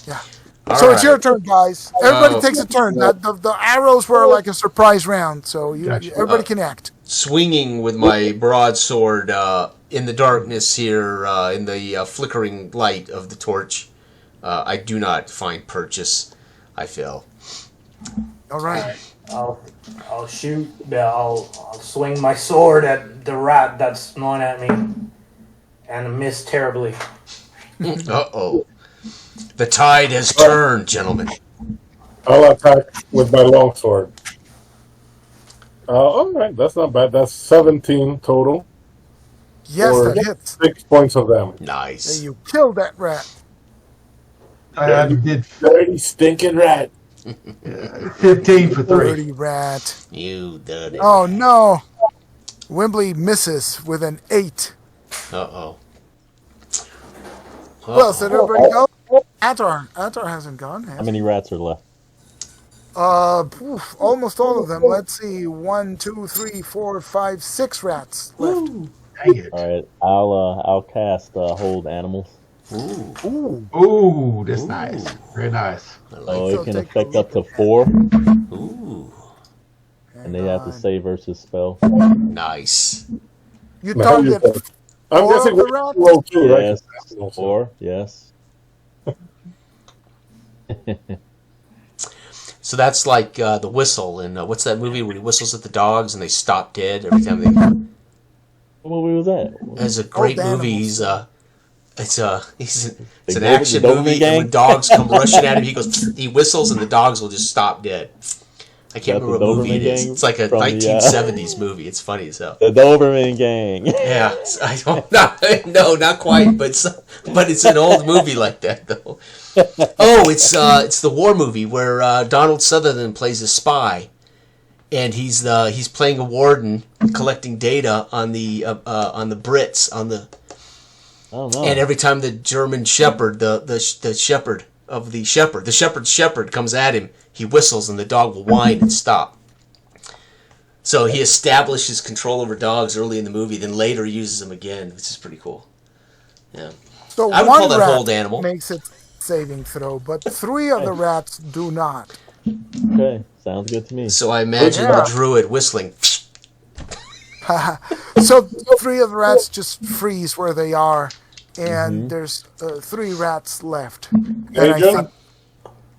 Yeah. All So it's right. your turn, guys. Everybody takes a turn. The arrows were like a surprise round, so Gotcha. everybody can act. Swinging with my broadsword in the darkness here, in the flickering light of the torch, I do not find purchase. I fail. All right. I'll shoot. I'll swing my sword at the rat that's gnawing at me, and miss terribly. Uh-oh. The tide has turned, gentlemen. I'll attack with my longsword. All right, that's not bad. That's 17 total. Yes, for that hits. 6 points of damage. Nice. And you killed that rat. I did Dirty, stinking rat. 15 for 3. Dirty rat. You did it. Oh, no. Wimbley misses with an 8. Uh-oh. Well, so did everybody go? Attar hasn't gone. How many rats are left? Almost all of them. Let's see. 1, 2, 3, 4, 5, 6 rats left. Dang it. All right, I'll cast hold animals. Ooh, that's nice. Very nice. So So it can take a affect look up to at 4, Ooh. and they have to save versus spell. Nice. You No, target I'm 4 guessing of the we rats? roll 2, right? Yes, 4. Yes. So that's like the whistle in what's that movie where he whistles at the dogs and they stop dead every time they. What movie was that? It's a great Old movie. animals. It's an The action Doberman movie, Gang? and when dogs come rushing at him, he whistles, and the dogs will just stop dead. I can't That remember the what movie Doberman it is. Gang It's like a from the, 1970s movie. It's funny as hell. The Doberman Gang. Yeah, I don't. No, not quite, but it's an old movie like that though. Oh, it's the war movie where Donald Sutherland plays a spy, and he's playing a warden collecting data on the Brits on the. I don't know. And every time the German shepherd, the shepherd's shepherd comes at him, he whistles and the dog will whine and stop. So he establishes control over dogs early in the movie, then later uses them again, which is pretty cool. Yeah. So I would one call that rat hold animal. makes it saving throw, but 3 of the rats do not. Okay, sounds good to me. So I imagine Yeah. the druid whistling. So 3 of the rats just freeze where they are, and there's 3 rats left. And I Joe? think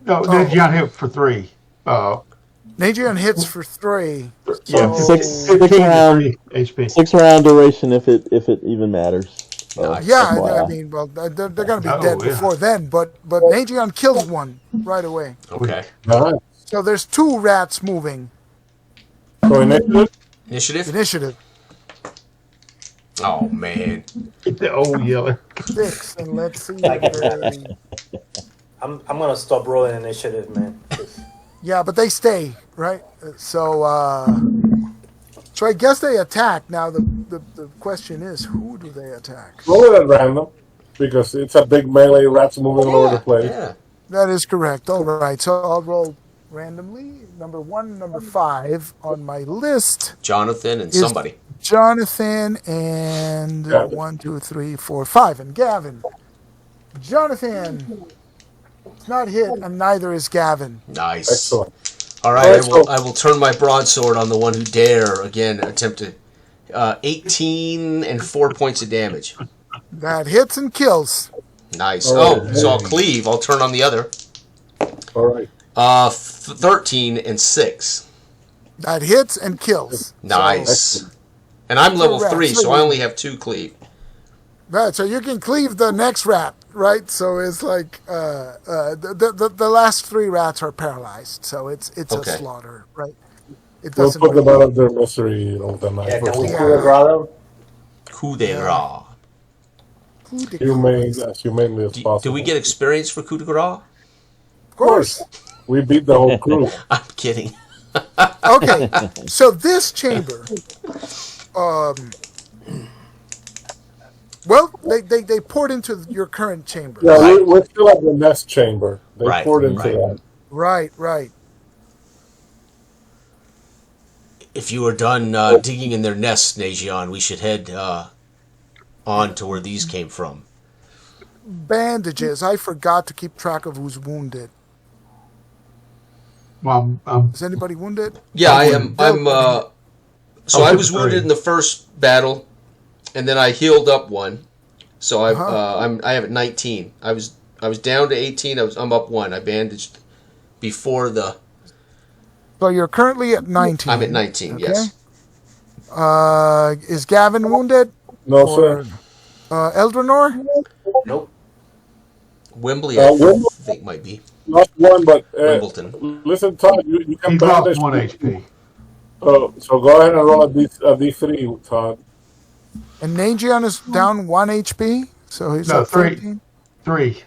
No, John hit for 3. Nagion hits for 3. Yeah, So- 15 round. 3 HP. 6 round duration if it even matters. So, Nice. Yeah, FYI. I mean, well, they're going to be Oh, dead yeah. before then, but Nagion kills one right away. Okay. All right. So there's 2 rats moving. So initiative? Initiative? Initiative Oh man. Get the old yeller. 6, and let's see. I'm gonna stop rolling initiative, man. Yeah, but they stay, right? So I guess they attack. Now the question is, who do they attack? Roll it at random, because it's a big melee, rats moving all over the place. Yeah. That is correct. All right. So I'll roll randomly. Number 1, number 5 on my list Jonathan and is somebody. Jonathan and Gavin. 1, 2, 3, 4, 5, and Gavin. Jonathan is not hit, and neither is Gavin. Nice. Excellent. All right, All right, I will turn my broadsword on the one who dare again attempt to 18 and 4 points of damage. That hits and kills. Nice. All Oh, right. so I'll cleave. I'll turn on the other. All right. 13 and 6. That hits and kills. Nice. Excellent. And I'm level Correct. 3, so I only have 2 cleave. Right, so you can cleave the next rat, right? So it's like the last 3 rats are paralyzed, so it's Okay. a slaughter, right? It We'll doesn't. put them out of their misery overnight. Yeah, can we Yeah. coup de grace them? Coup de grace. Humane, as humanely as possible. Do we get experience for coup de grace? Of course. We beat the whole crew. I'm kidding. Okay, so this chamber, well, they poured into your current chamber. Yeah, Right. we're still at the nest chamber. They Right, poured into right. that. Right. If you are done digging in their nests, Nagion, we should head on to where these came from. Bandages. I forgot to keep track of who's wounded. Well, Is anybody wounded? Yeah, I am. So Oh, I was sorry. wounded in the first battle, and then I healed up one. So I have 19. I was down to 18. I'm up 1. I bandaged before the. So you're currently at 19. I'm at 19. Okay. Yes. Is Gavin wounded? No, Or, sir. Eldrinor? Nope. Wembley, I Wembley- think might be Not one, but Wimbledon. listen, Todd, you can he's lost bandage. 1 HP. So go ahead and roll a D3, Todd. And Nagion is down 1 HP, so he's No, at 3. 13. 3.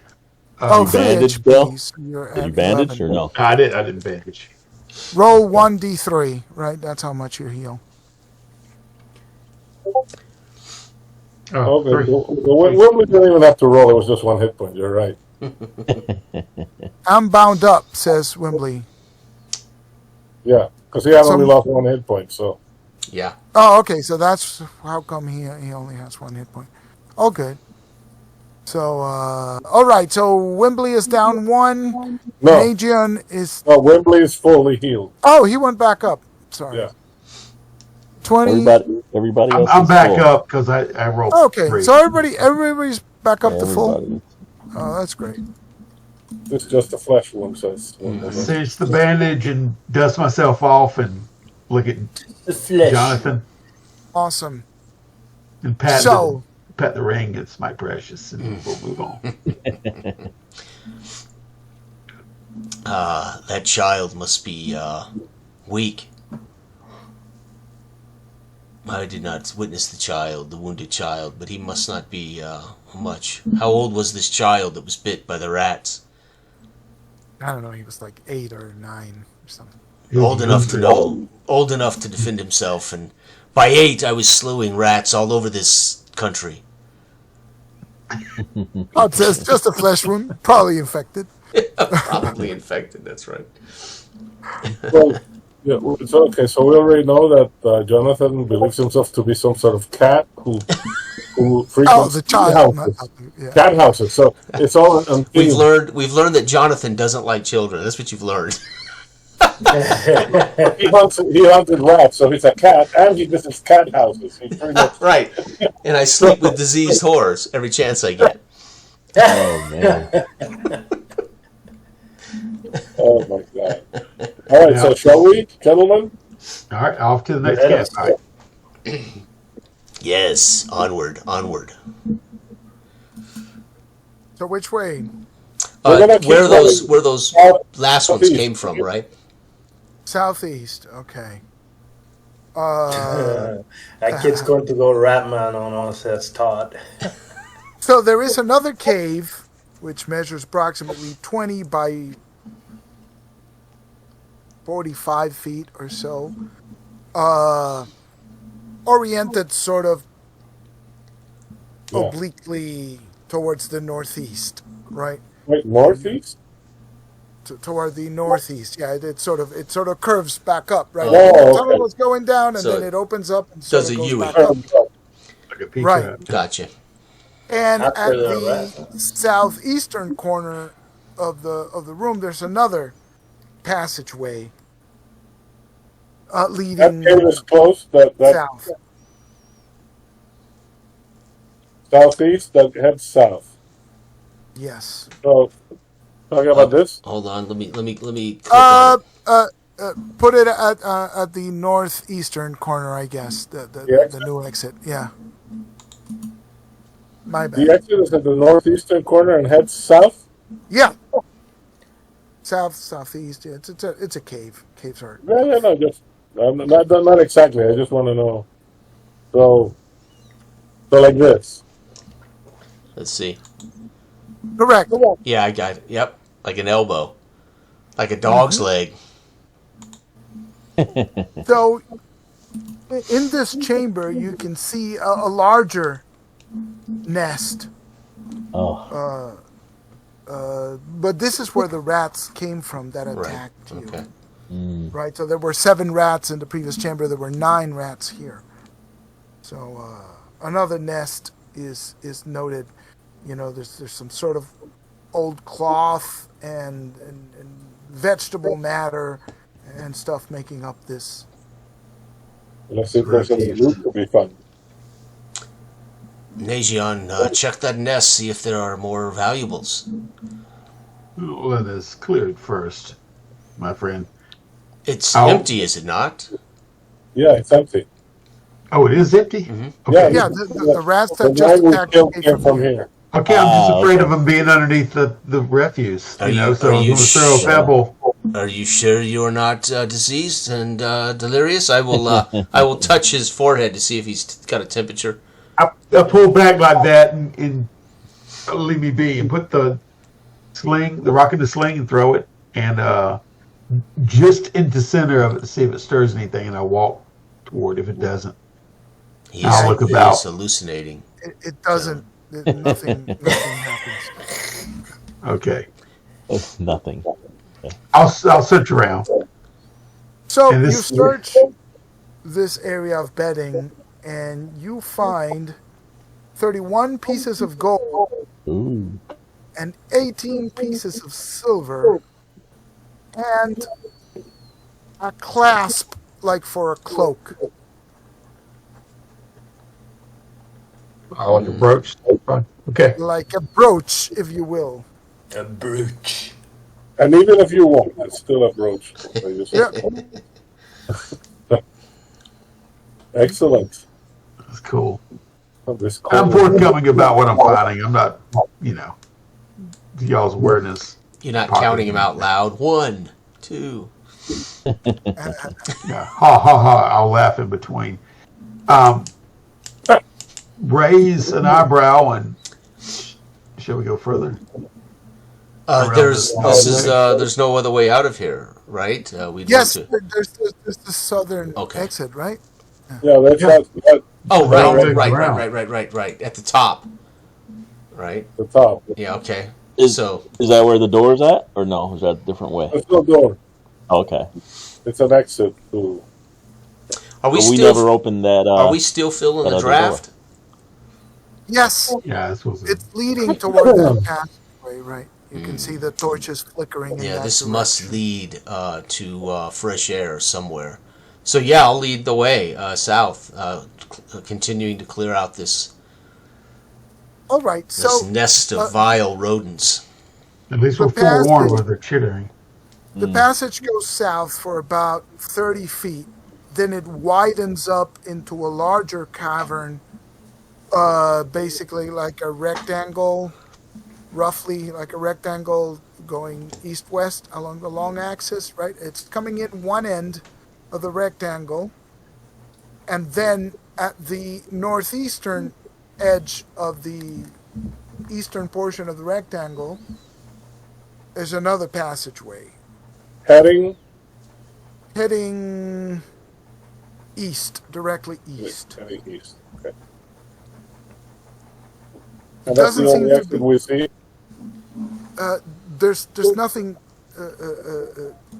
Oh, You 3 bandaged, HP. Bill? So you're Did at you bandage 11. or no? I didn't bandage. Roll 1d3, right? That's how much you heal. Oh, Okay. 3. Wembley didn't even have to roll. It was just 1 hit point. You're right. I'm bound up, says Wembley. Yeah, because he had only Some- lost 1 hit point. So Yeah. Oh, okay. So that's how come he only has 1 hit point. Oh, good. So, all right. So Wembley is down 1. no, Nagion is. Wembley is fully healed. Oh, he went back up. Sorry. Yeah. 20. Everybody else I'm is back full. up because I rolled Okay. 3. So everybody's back up to full. Everybody. Oh, that's great. It's just a flesh wound, says. Cinch the bandage and dust myself off and look at The flesh. Jonathan Awesome. and pat So- the ring. It's my precious, and we'll move on. That child must be weak. I did not witness the wounded child, but he must not be much. How old was this child that was bit by the rats? I don't know. He was like 8 or 9 or something. Old enough to know, old enough to defend himself, and by 8 I was slewing rats all over this country. Oh, it says just a flesh wound, probably infected. Probably infected, that's right. Well, yeah, so, okay, so we already know that Jonathan believes himself to be some sort of cat who Oh, frequents the child. houses. Yeah. Cat houses. So it's all on We've theme. learned that Jonathan doesn't like children. That's what you've learned. He hunted rats, so he's a cat, and he visits cat houses. He's pretty much Right. And I sleep with diseased whores every chance I get. Oh man. oh my god. All right, so shall we, gentlemen? All right, off to the next Yeah. campsite. Yes, onward. So which way? We're gonna keep Where those going last ones southeast. came from, right? Southeast. Okay. That kid's going to go Ratman on us. That's Todd. So there is another cave which measures approximately 20 by 45 feet or so. Oriented sort of Yeah. obliquely towards the northeast, right? Wait, northeast? toward the northeast. Yeah, it sort of curves back up, right? Oh, The tunnel okay. was going down, and So then it opens up and sort does of a goes U-ing. back up. Like a pizza Right. Hut. Gotcha. And After at the the southeastern corner of the room, there's another passageway That leading cave is close. That south. southeast that heads south. Yes. So talking about this. Hold on. Let me click on it. Put it at the northeastern corner, I guess. The new exit. Yeah. My The bad. exit is at the northeastern corner and heads south. Yeah. Southeast. Yeah, it's a cave. Caves are. No, just not exactly. I just want to know. So like this. Let's see. Correct. Yeah, I got it. Yep. Like an elbow. Like a dog's leg. So, in this chamber, you can see a larger nest. Oh, But this is where the rats came from that Right. attacked you. Okay. Right? So there were 7 rats in the previous chamber. There were 9 rats here. So another nest is noted. You know, there's some sort of old cloth and vegetable matter and stuff making up this. Let's see if there's any loot to be found. Najion, check that nest. See if there are more valuables. Let us clear it first, my friend. It's Ow. empty, is it not? Yeah, it's empty. Oh, it is empty? Mhm. Okay. Yeah, the rats that The just one we attacked killed came came from here. Okay, I'm just Ah, afraid okay. of them being underneath the refuse. Are You know, you- so are I'm you going to throw a sure? pebble. Are you sure you are not diseased and delirious? I will touch his forehead to see if he's got a temperature. I pull back like that and leave me be and put the rock in the sling and throw it and just into center of it to see if it stirs anything, and I walk toward. If it doesn't, He's, I'll look he's about. hallucinating. It doesn't. Nothing happens. okay, it's nothing. I'll search around. So And you this- search this area of bedding, and you find 31 pieces of gold Ooh. and 18 pieces of silver and a clasp like for a cloak. I like a brooch. Okay. Like a brooch, if you will. A brooch. And even if you won't, it's still a brooch. Yeah. Excellent. That's cool. This I'm forthcoming about what I'm finding. I'm not, y'all's awareness. You're not Pocket. counting him out loud. 1, 2. Yeah, ha ha ha! I'll laugh in between. Raise an eyebrow and shall we go further? There's no other way out of here, right? We'd Yes, love to. there's the southern Okay. exit, right? Yeah, that's Yeah. not Oh, Right, right. At the top. Right? the top. Yeah, okay. Is So, that where the door's at, or no? Is that a different way? There's no door. Okay. It's an exit to. are we But we still never opened that. are we still filling that the other draft? Yes, Yeah, this was. it's leading toward that passageway, right? You can see the torches flickering in Yeah, that this direction. must lead to fresh air somewhere. So yeah, I'll lead the way south, continuing to clear out this All right, so nest of vile rodents. At least we're the passage- forewarned where they're chittering. the passage goes south for about 30 feet. Then it widens up into a larger cavern, basically like a rectangle, roughly like a rectangle going east-west along the long axis, right? It's coming in one end of the rectangle, and then at the northeastern edge of the eastern portion of the rectangle, there's another passageway Heading heading east, directly east. heading east. Okay. And that's Doesn't the seem only to exit be- we see. There's nothing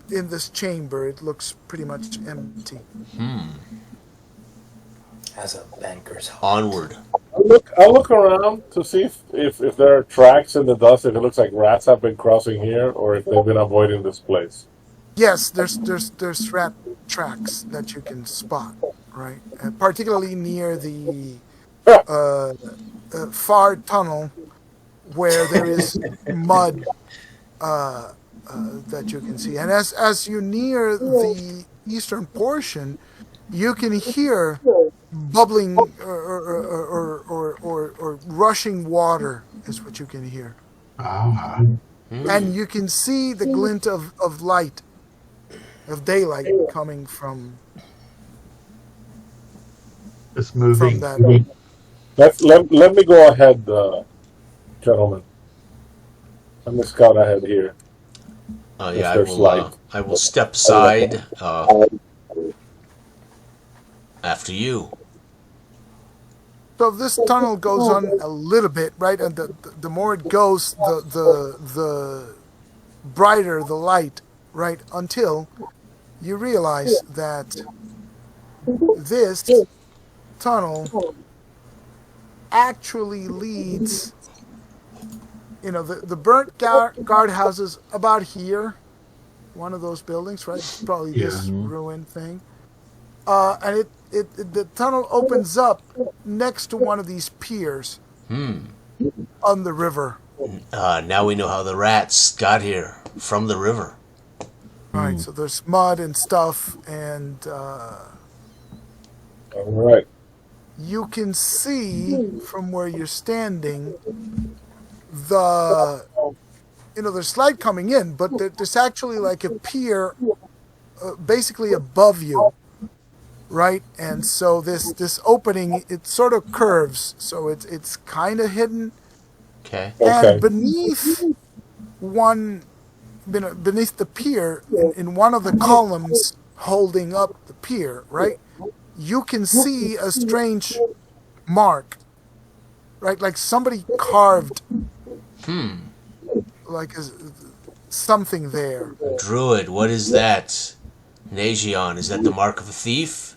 in this chamber, it looks pretty much empty. As a banker's heart. Onward. I'll look around to see if there are tracks in the dust, if it looks like rats have been crossing here, or if they've been avoiding this place. Yes, there's rat tracks that you can spot, right? And particularly near the far tunnel where there is mud that you can see. And as you near the eastern portion, you can hear bubbling or rushing water is what you can hear. And you can see the glint of light, of daylight coming from It's moving. that. Let me go ahead, gentlemen. Let me scout ahead here. Yeah, there's light. I will step aside after you. So this tunnel goes on a little bit, right? And the more it goes, the brighter the light, right? Until you realize that this tunnel actually leads, the burnt guardhouses about here, one of those buildings, right? It's probably this ruined thing. And the tunnel opens up next to one of these piers on the river. Now we know how the rats got here from the river. Right, so there's mud and stuff, and All right. you can see from where you're standing there's light coming in, but there's actually like a pier basically above you, right? And so this opening, it sort of curves, so it's kind of hidden. Okay. And beneath the pier, in one of the columns holding up the pier, right, you can see a strange mark, right? Like somebody carved like something there. Druid, what is that? Nagion, is that the mark of a thief?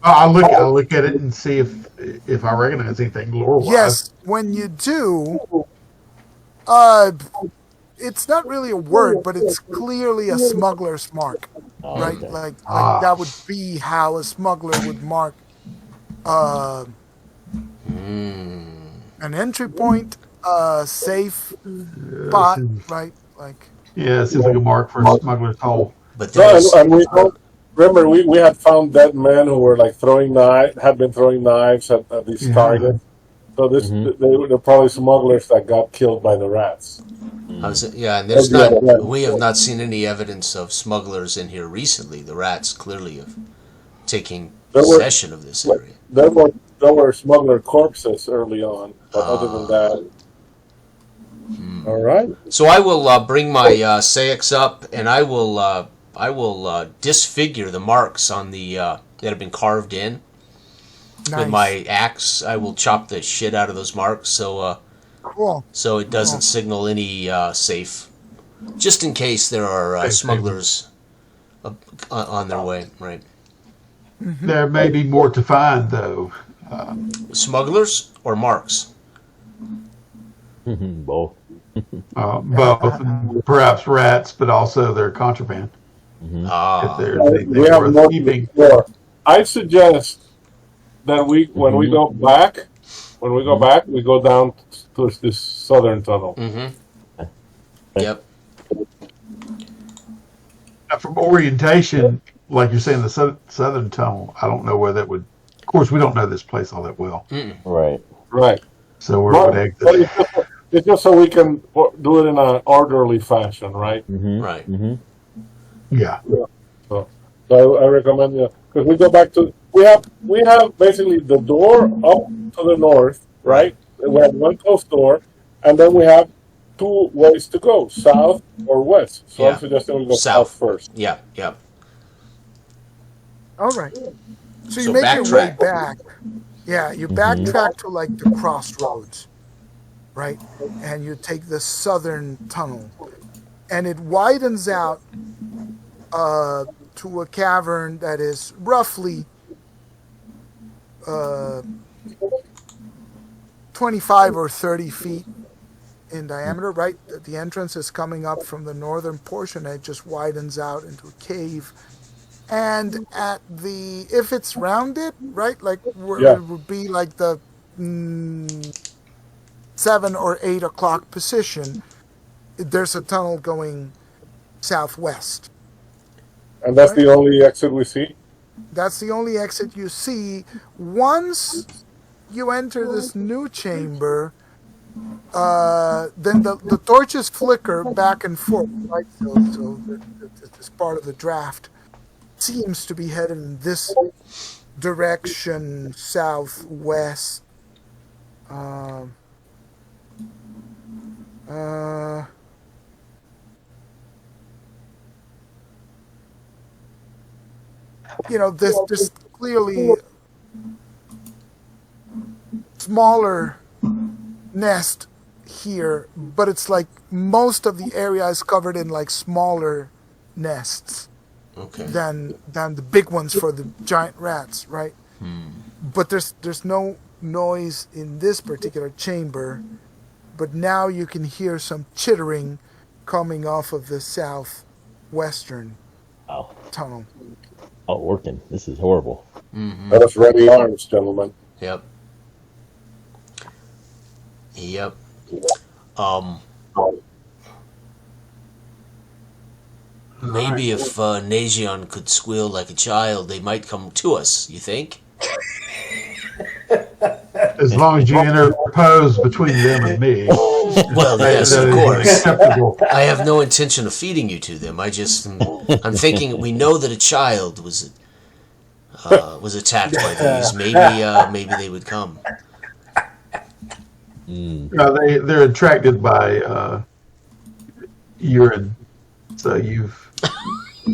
I'll look at it and see if I recognize anything lore-wise. Yes, when you do, it's not really a word, but it's clearly a smuggler's mark, right? Okay. Like that would be how a smuggler would mark an entry point, safe spot, right? Like Yeah, it seems like a mark for a smuggler's hole. But No, there's and remember, we had found dead men who were like had been throwing knives at these targets. So they're probably smugglers that got killed by the rats. and we have not seen any evidence of smugglers in here recently. The rats clearly have taken possession of this area. There were smuggler corpses early on, but other than that. All right. So I will bring my Saix up, and I will disfigure the marks on the that have been carved in with my axe. I will chop the shit out of those marks, so cool. so it doesn't signal any safe, just in case there are smugglers on their way. Right. There may be more to find, though. Smugglers or marks? Both. Both, perhaps rats, but also their contraband. If there's anything We have worth more keeping. before. I suggest that when we go back, we go down to this southern tunnel. Yep. From orientation, like you're saying, the southern tunnel, I don't know where that would. Of course, we don't know this place all that well. Right. Right. So where would exit? But it's just so we can do it in an orderly fashion, right? Right. Yeah. So I recommend because we go back to we have basically the door up to the north, right? We have one closed door, and then we have two ways to go: south or west. So I'm suggesting we go south first. Yeah. All right. So you So make your way backtrack. back. Yeah, you backtrack to like the crossroads, right? And you take the southern tunnel, and it widens out to a cavern that is roughly 25 or 30 feet in diameter, right? The entrance is coming up from the northern portion, and it just widens out into a cave. And if it's rounded, right, like where it would be like the 7 or 8 o'clock position, there's a tunnel going southwest. And that's the only exit we see? That's the only exit you see. Once you enter this new chamber, then the torches flicker back and forth, right? So this part of the draft seems to be headed in this direction, southwest. There's clearly smaller nest here, but it's like most of the area is covered in like smaller nests than the big ones for the giant rats, right? But there's no noise in this particular chamber, but now you can hear some chittering coming off of the southwestern tunnel. Oh, working. This is horrible. Let us ready arms, gentlemen. Yep. Maybe if Nazion could squeal like a child, they might come to us, you think? As long as you interpose between them and me. Well, yes, of course. Acceptable. I have no intention of feeding you to them. I'm thinking we know that a child was attacked by these. Maybe they would come. No, they're attracted by urine, so you've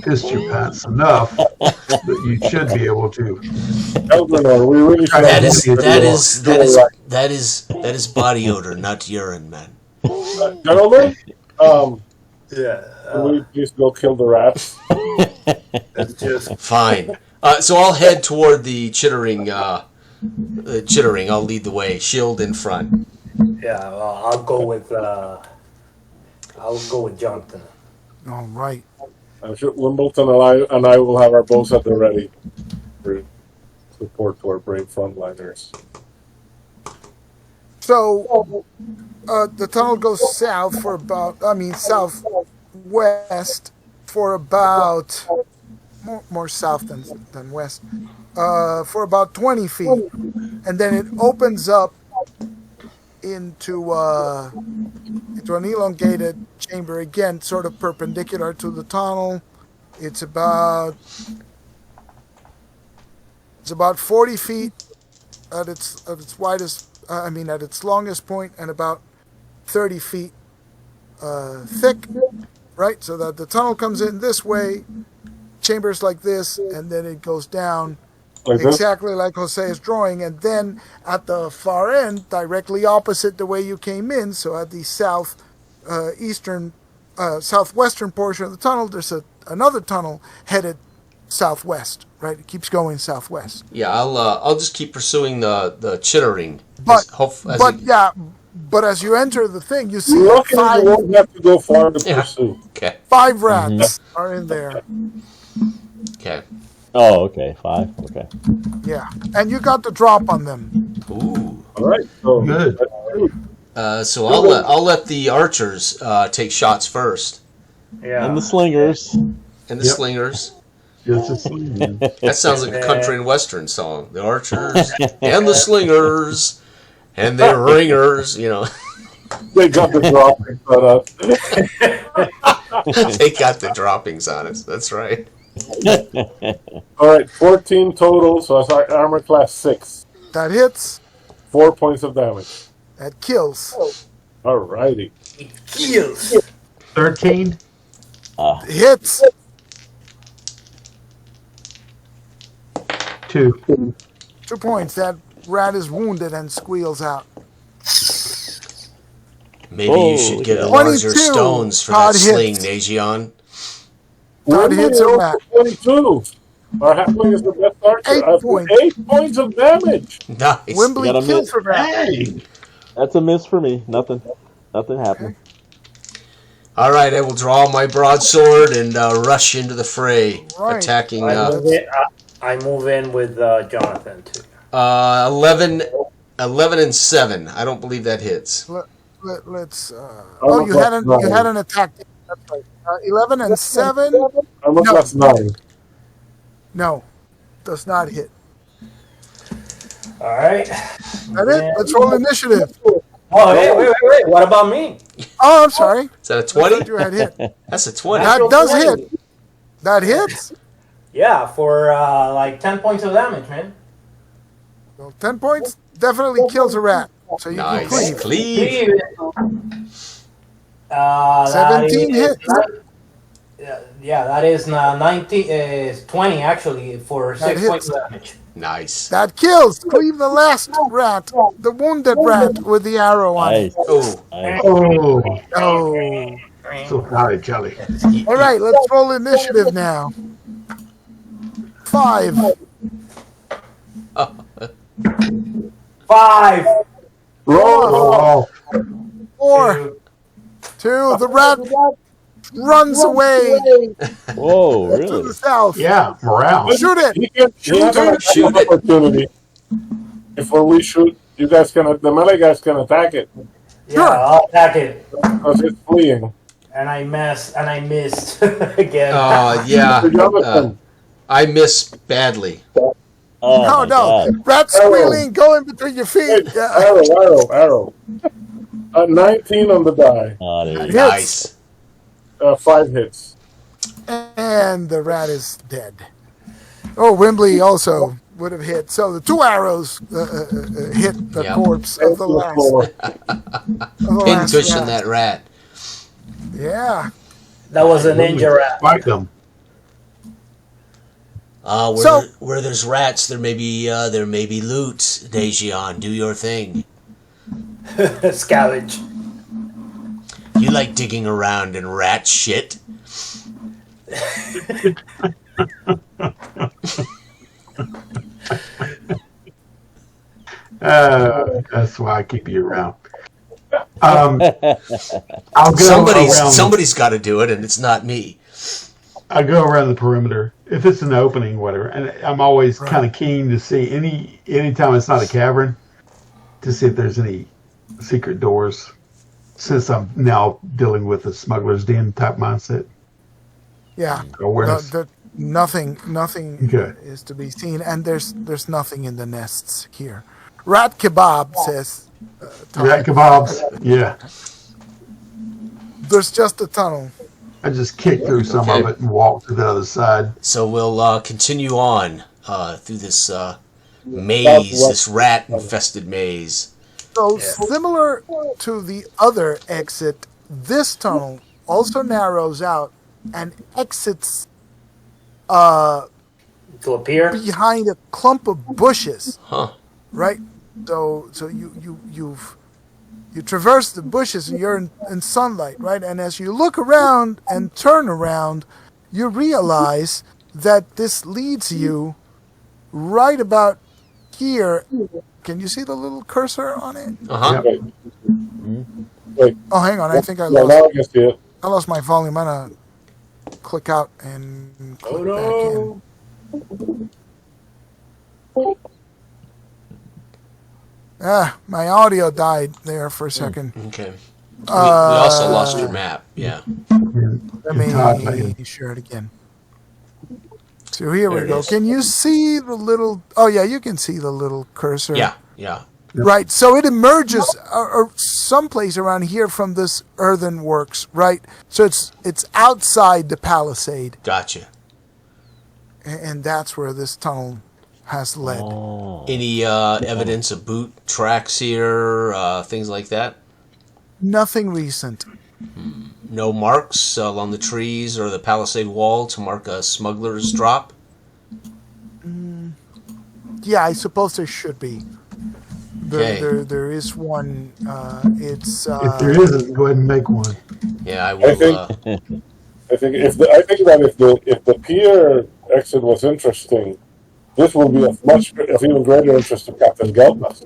pissed your pants enough that you should be able to. Eldrannor, we really should. That is body odor, not urine, man. Gentlemen, can Yeah. we please go kill the rats? That's just Fine. So I'll head toward the chittering. I'll lead the way. Shield in front. I'll go with Jonathan. All right. I'm sure Wimbledon and I will have our bows at the ready for support to our brave frontliners. So the tunnel goes southwest for about more south than west, for about 20 feet, and then it opens up into an elongated chamber again, sort of perpendicular to the tunnel. It's about 40 feet at its widest. At its longest point, and about 30 feet thick, right? So that the tunnel comes in this way, chambers like this, and then it goes down Like exactly like Jose is drawing. And then at the far end, directly opposite the way you came in, so at the southwestern portion of the tunnel, there's another tunnel headed southwest, right? It keeps going southwest. Yeah, I'll just keep pursuing the chittering. But as you enter the thing, you see Luckily, you won't have to go far to pursue. Okay. 5 rats are in there. Okay. Oh, okay. 5. Okay. Yeah, and you got the drop on them. Ooh. All right. So Good. So I'll let the archers take shots first, Yeah. And the slingers. and the slingers. Just a sling. That sounds like a country and western song. The archers and the slingers and their ringers. You know, they got the dropping set up. they got the droppings on it. That's right. All right, 14 total. So it's our armor class 6. That hits. 4 points of damage. That kills. All righty. It kills. 13. Hits. 2. 2 points. That rat is wounded and squeals out. Maybe you should get a 22. larger stones for Todd that sling, hits. Nagion. Todd hits a rat. 22. Our halfling is the best archer. 8 I've points. 8 points of damage. Nice. Wimbley You gotta kills miss. the rat. Hey, That's a miss for me. Nothing happened. All right, I will draw my broadsword and rush into the fray, Right. attacking I move in with Jonathan too. 11 and 7. I don't believe that hits. Let's. Oh, you had an attack. That's right. 11 and 7. I'm No. plus 9. No, does not hit. All right. That it? Let's roll initiative. Oh, hey, wait. What about me? Oh, I'm sorry. Is that a I thought 20? you had hit. That's a 20. That Natural does 20. hit. That hits. Yeah, for like 10 points of damage, man. So 10 points definitely kills a rat. So you can Nice. cleave. Cleave. That 17 is- hits. Yeah, that is 20 actually for That 6 points hits. of damage. Nice. That kills. Cleave the last rat, the wounded rat with the arrow on it. Nice. Oh, Nice. oh, Oh. so howdy, Jelly. All right, let's roll initiative now. 5. 5. Roll. Oh, 4. 2. The rat runs away Whoa, to really? the south. yeah, morale. Shoot it. He can Shoot it. shoot it. Opportunity. If we shoot, you guys can. The melee guys can attack it Yeah, Sure. I'll attack it. because it's fleeing. And I missed again. Yeah. Mr. Jonathan, I miss badly. Oh, No, my no. God. Rat squealing, going between your feet. Yeah. arrow. 19 on the die. Oh, there you Hits. go. Nice. 5 hits. And the rat is dead. Oh, Wimbley also would have hit. So the 2 arrows hit the Yep. corpse of the last. Pincushion rat. that rat. Yeah. That was a ninja rat. Fight them. Where there's rats, there may be loot. Daejeon, do your thing. Scavenge. You like digging around in rat shit. That's why I keep you around. I'll go around. Somebody's got to do it, and it's not me. I go around the perimeter if it's an opening, whatever, and I'm always kind of keen to see anytime it's not a cavern, to see if there's any secret doors. Since I'm now dealing with a smuggler's den type mindset, Yeah. awareness. Nothing Okay. is to be seen, and there's nothing in the nests here. Rat kebab says. Rat kebabs. Yeah, There's just a tunnel. I just kick through some Okay. of it and walk to the other side. So we'll continue on through this maze, this rat-infested maze. So similar to the other exit, this tunnel also narrows out and exits To appear. behind a clump of bushes. Huh. Right? So you traverse the bushes and you're in sunlight, right? And as you look around and turn around, you realize that this leads you right about here. Can you see the little cursor on it? Uh-huh. Wait. Oh, hang on. I think I Yeah, lost. now I can see it. I lost my volume. I'm gonna click out and click back in. My audio died there for a second. Okay. We also lost your map. Yeah. Let Todd, me share it again. So here There we it go. is. Can you see the little? Oh yeah, you can see the little cursor. Yeah. Yeah. Right. So it emerges someplace around here from this earthenworks. Right. So it's outside the palisade, Gotcha. and that's where this tunnel has led. Oh. Any evidence of boot tracks here, things like that? Nothing recent. No marks along the trees or the palisade wall to mark a smuggler's drop? Yeah, I suppose there should be. Okay. There is one. It's If there isn't, go ahead and make one. Yeah, I will. I think if the pier exit was interesting, this will be of even greater interest to Captain Gelbmas.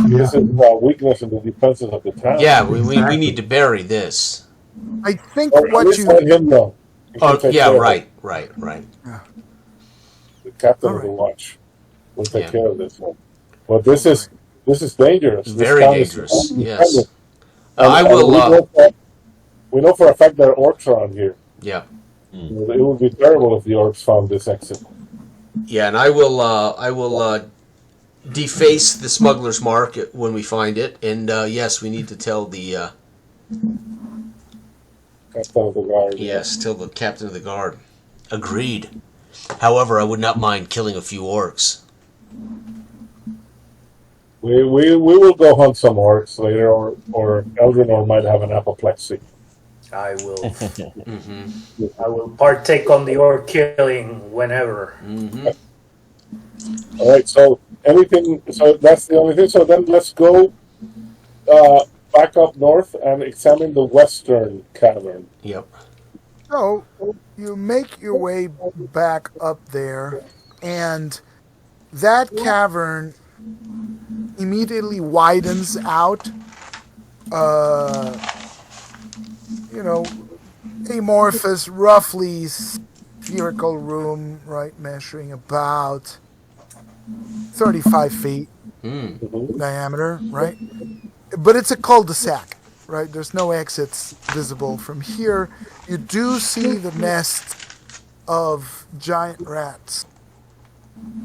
Yeah. This is a weakness in the defenses of the town. yeah, we need to bury this. I think Or at what least you. let him know. He can Oh, take yeah, care of right. it. The captain All of the right. watch will take Yeah. care of this one. But this is dangerous. This Very town is dangerous. independent. Yes. And- I and will. we know for a fact there are orcs around here. Yeah. It would be terrible if the orcs found this exit. Yeah, and I will deface the smuggler's mark when we find it. And yes, we need to tell the Captain of the guard. yes, tell the captain of the guard. Agreed. However, I would not mind killing a few orcs. We will go hunt some orcs later, or Eldrinor might have an apoplexy. I will. Mm-hmm. I will partake on the orc killing whenever. Mm-hmm. All right. So anything. So that's the only thing. So then let's go back up north and examine the western cavern. Yep. So you make your way back up there, and that cavern immediately widens out. Amorphous, roughly spherical room, right, measuring about 35 feet diameter, right? But it's a cul-de-sac, right? There's no exits visible from here. You do see the nest of giant rats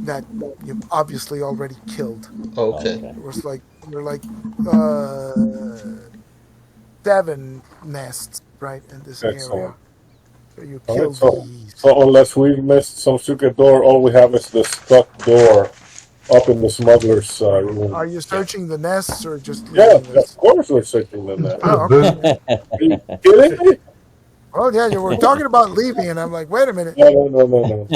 that you've obviously already killed. Okay. There was there are 7 nests, right, in this area. Excellent. So you All killed right, so, these. so unless we missed some secret door, all we have is the stuck door up in the smuggler's room. Are you searching the nests or just Yeah, leaving this? of course we're searching them now. Oh, okay. Are you kidding me? Oh, yeah, you were talking about leaving, and I'm like, wait a minute. No.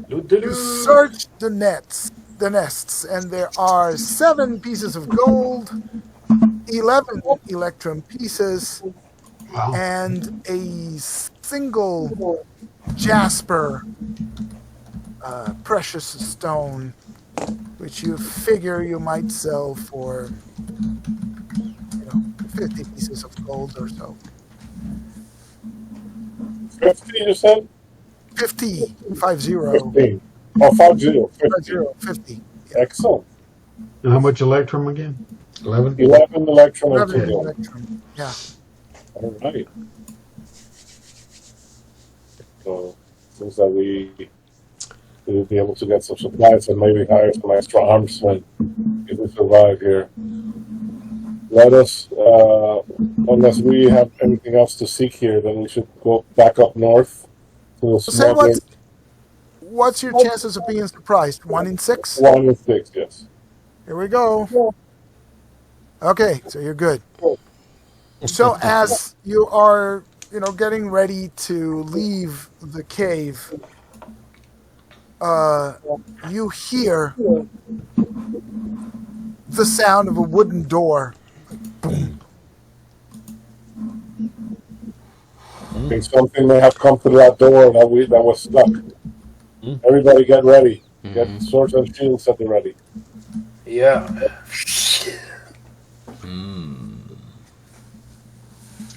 You search the nests, and there are 7 pieces of gold, 11 electrum pieces, Wow. and a single jasper precious stone, which you figure you might sell for 50 pieces of gold or so. 50, you said? 50. 15. Oh, 50. Excellent. And how much electrum again? 11? 11 electrum and 11 2 gold. electrum. Yeah. All right. So, seems that we will be able to get some supplies and maybe hire some extra armsmen if we survive here. Let us, unless we have anything else to seek here, then we should go back up north to the Say smuggler. what's your chances of being surprised? 1 in 6? 1 and 6, yes. Here we go. Okay, so you're good. So as you are, getting ready to leave the cave, you hear the sound of a wooden door. I think something may have come through that door that was stuck. Everybody get ready. Get swords and shields at the ready. Yeah.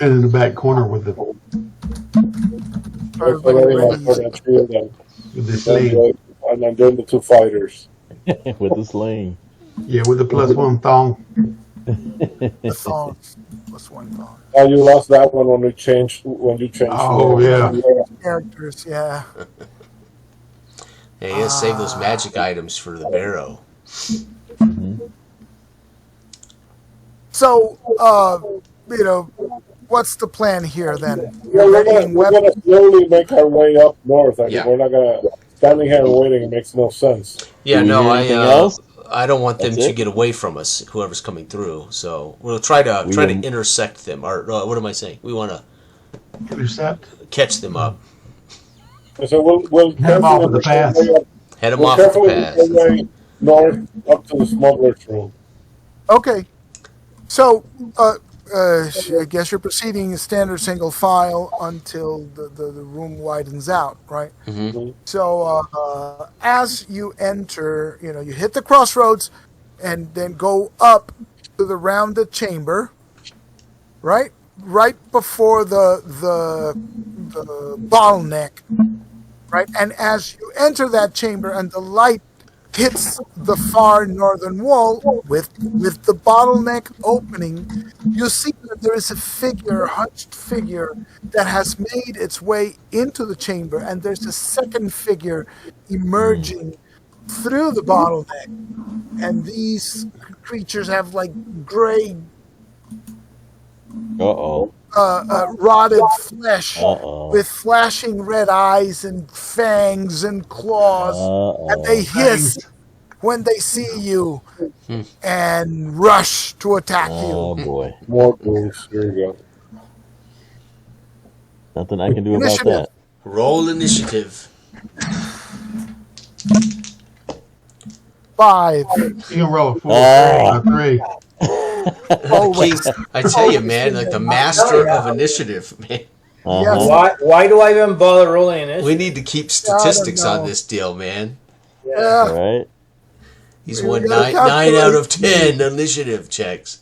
And in the back corner with the Everybody My ready. sword and shield and sling. and I'm doing the 2 fighters. With the sling. Yeah, with the +1 thong. The thong. Plus 1 thong. Oh, you lost that one when you changed. Oh, yeah. Characters, yeah. Yeah, you gotta save those magic items for the barrow. So, what's the plan here then? Yeah, You're we're readying gonna weapons. slowly make our way up north. I mean, Yeah. we're not gonna standing here and waiting. It makes no sense. Yeah, Do we no, hear anything else? I don't want them That's to it? get away from us, whoever's coming through. So we'll try to didn't- intersect them. Or what am I saying? We want to Intercept. catch them up, And so we'll Head 'em off with the pass. head them We'll off with the carefully make path. our way north up to the smuggler's room. Okay. So, I guess you're proceeding standard single file until the room widens out, right? Mm-hmm. So, as you enter, you hit the crossroads and then go up to the rounded chamber, right? Right before the bottleneck, right? And as you enter that chamber and the light hits the far northern wall with the bottleneck opening, you see that there is a hunched figure that has made its way into the chamber, and there's a second figure emerging through the bottleneck. And these creatures have like gray rotted flesh with flashing red eyes and fangs and claws, and they hiss when they see you and rush to attack Oh you. boy. More goals. Here we go. Nothing I can do about Initiative. that. Roll initiative. 5. You can roll a 4, Ah. a 3. Always. I tell you, man, like the master of initiative, man. Yes. Why do I even bother rolling initiative? We need to keep statistics know. on this deal, man. Yeah. Right. He's We won gotta 9 out of calculate. 10 initiative checks.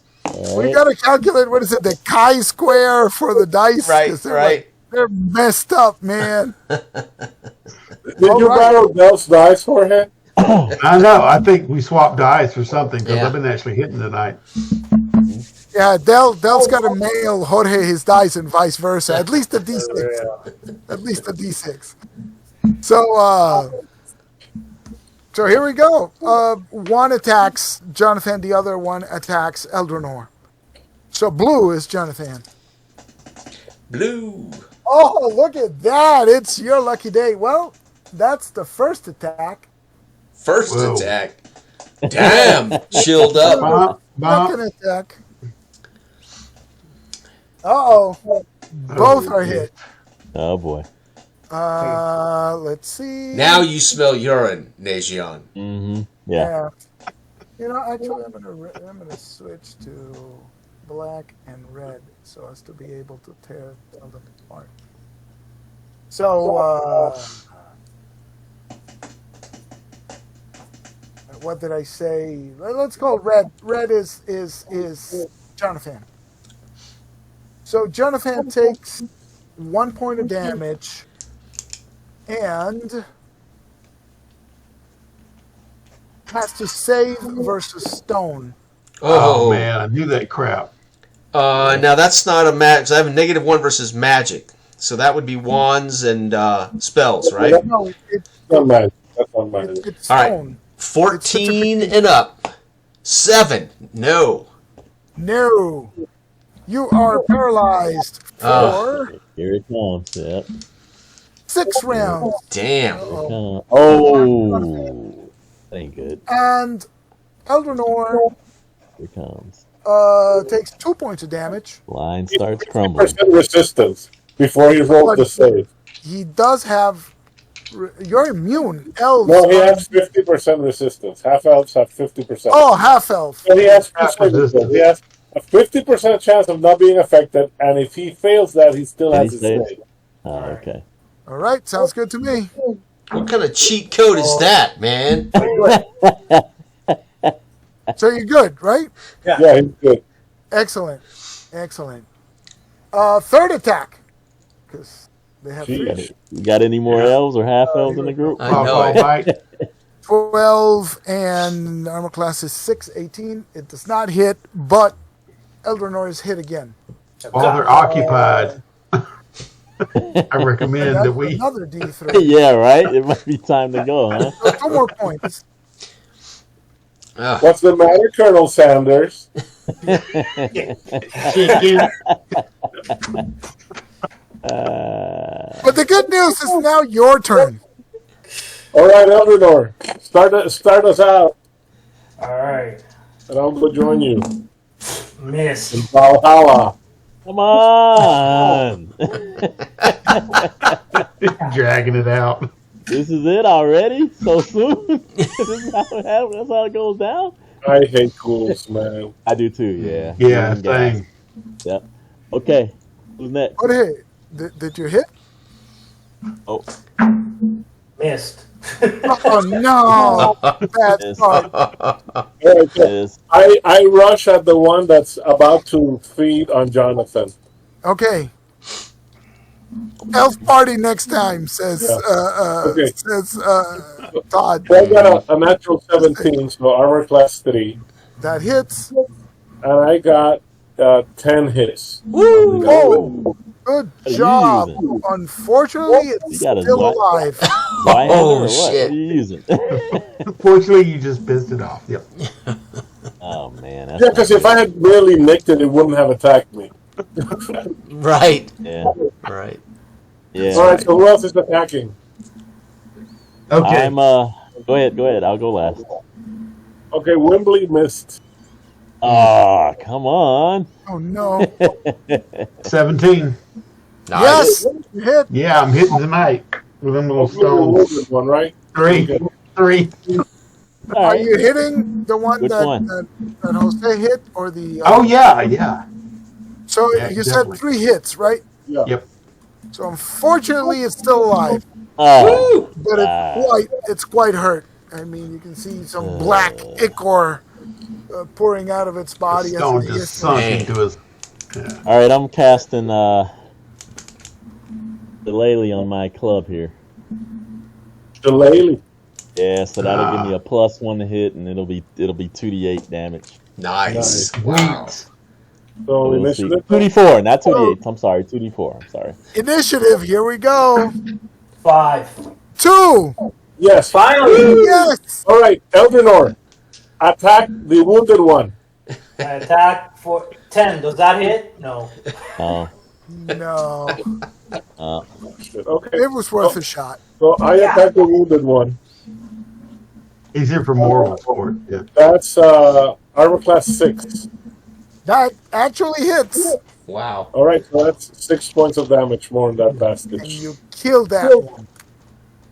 We got to calculate, what is it, the chi-square for the dice? Right, 'Cause they're right. they're messed up, man. Did you borrow Dell's dice, Jorge? I know. I think we swapped dice or something because Yeah. I've been actually hitting tonight. Yeah, Dell's got to mail Jorge his dice and vice versa. At least a D6. At least a D6. So here we go. One attacks Jonathan, the other one attacks Eldrinor. So blue is Jonathan. Blue. Oh, look at that. It's your lucky day. Well, that's the first attack. First Whoa. attack. Damn. Chilled up. Bump, bump. Second attack. Uh-oh. Both are hit. Oh boy. Let's see. Now you smell urine, Najion. Mm-hmm. Yeah. Actually, I'm gonna switch to black and red so as to be able to tell them apart. So, what did I say? Let's call red. Red is Jonathan. So Jonathan takes 1 point of damage and has to save versus stone. Oh, man, I knew that crap. Now that's not a match. I have a -1 versus magic. So that would be wands and spells, right? No, That's not magic. That's not magic. it's All right. stone. 14 and up. 7. No. No. You are paralyzed for Here it comes. Yep. 6 rounds. Damn. Oh. That ain't good. And Eldrinor Here it comes. takes 2 points of damage. Line starts crumbling. 50% resistance before he rolled the save. He does have... You're immune. Elves... No, he has 50% resistance. Half elves have 50%. Oh, half-elf. So he has Half 50%. resistance. He has a 50% chance of not being affected, and if he fails that, he still has his Can he save. Oh, okay. All right, sounds good to me. What kind of cheat code is that, man? So you're good, right? Yeah, he's good. Excellent. Excellent. Third attack. Because they have Gee. 3. You got any more elves or half elves in the group? I know it. Bite. 12 and armor class is 6, 18. It does not hit, but Eldrinor is hit again. While they're occupied, I recommend That's that we. another D3. Yeah, right? It might be time to go, huh? So 2 more points. Ugh. What's the matter, Colonel Sanders? Chicken. But the good news is now your turn. All right, Eldrinor, start us out, All right. and I'll go join you in Miss. Valhalla. Come on! Dragging it out. This is it already? So soon? That's how it goes down? I hate ghouls, man. I do too. Yeah. Yeah, Green gas. same. Yep. Okay. Who's next? Jorge, did you hit? Oh, Missed. Oh no! Bad Yes. start. All right, so yes. I rush at the one that's about to feed on Jonathan. Okay. Elf party next time, says Yeah. Okay. Todd. So I got a natural 17, so armor class 3, That hits. and I got 10 hits. Woo! Oh, good are you job. using? Unfortunately, it's You got a still what? alive. Why Oh, or what? shit. What are you using? Fortunately, you just pissed it off. Yep. Oh man. That's Yeah, not because if good. I had really nicked it, it wouldn't have attacked me. Right. Yeah. Right. Yeah. All right, so who else is attacking? Okay. I'm Go ahead. I'll go last. Okay, Wembley missed. Ah, come on. Oh no. 17. Nice. Yes, you hit. Yeah, I'm hitting tonight with them little stones. One, right? Three. Okay. All Are right. you hitting the one Which that, one? that Jose hit or the? Oh, yeah. So yeah, you definitely. said 3 hits, right? Yeah. Yep. So unfortunately, it's still alive, Oh, but it's quite hurt. I mean, you can see some black ichor pouring out of its body. The as stone it just hits sunk Man. into his. Yeah. all right. I'm casting the Lily on my club here. Shillelagh. Yeah, so that'll give me a +1 to hit, and it'll be 2d8 damage. Nice. Sweet. Wow. So We'll see. initiative. 2d4, not 2d8. I'm sorry, 2d4. I'm sorry. Initiative. Here we go. 5. 2. Yes. Finally, Yes. All right, Eldenor, attack the wounded one. attack for 10. Does that hit? No. Oh, No. Okay. It was worth a shot. So I attack the wounded one. He's here for moral support. Yeah. That's armor class 6. That actually hits, Wow. All right, so that's 6 points of damage more in that and basket. you killed that one.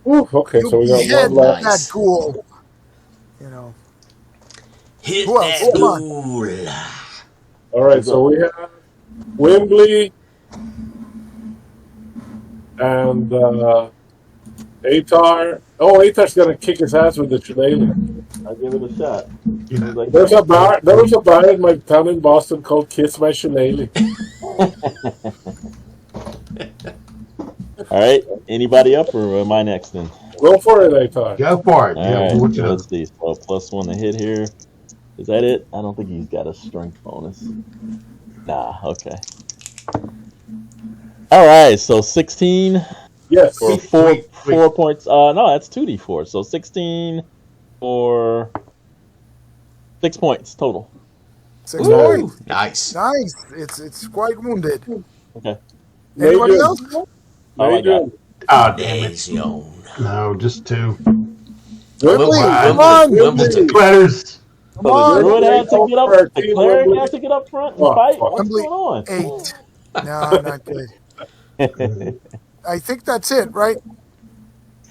Ooh, okay, You so we got behead one left. that ghoul. You know. Hit Who else? that Come on. ghoul. All right, so we have Wembley and Atar. Oh, Atar's gonna kick his ass with the shillelagh. I'll give it a shot. You know, Like, There was a bar in my town in Boston called Kiss My Shillelagh. all right, anybody up, or am I next then? Go for it, Atar. go for it. All Yeah, right, we'll let you know. let's see. So +1 to hit here. Is that it? I don't think he's got a strength bonus. Nah, okay. All right, so 16 Yes. for Wait, 4 points. No, that's 2d4. So 16 for 6 points total. 6 Woo. points. Nice. Nice. It's quite wounded. Okay. Anybody Major. else? Oh, I Major. got it. Oh, damn it. Days young. No, just 2. Wembley, come Wimbledon. on. Wimbledon. Letters. Come So the on. druid had to get up. The cleric Wembley. had to get up front and Fuck, fight. fuck. What's Wembley, going on? 8. No, not good. I think that's it, right?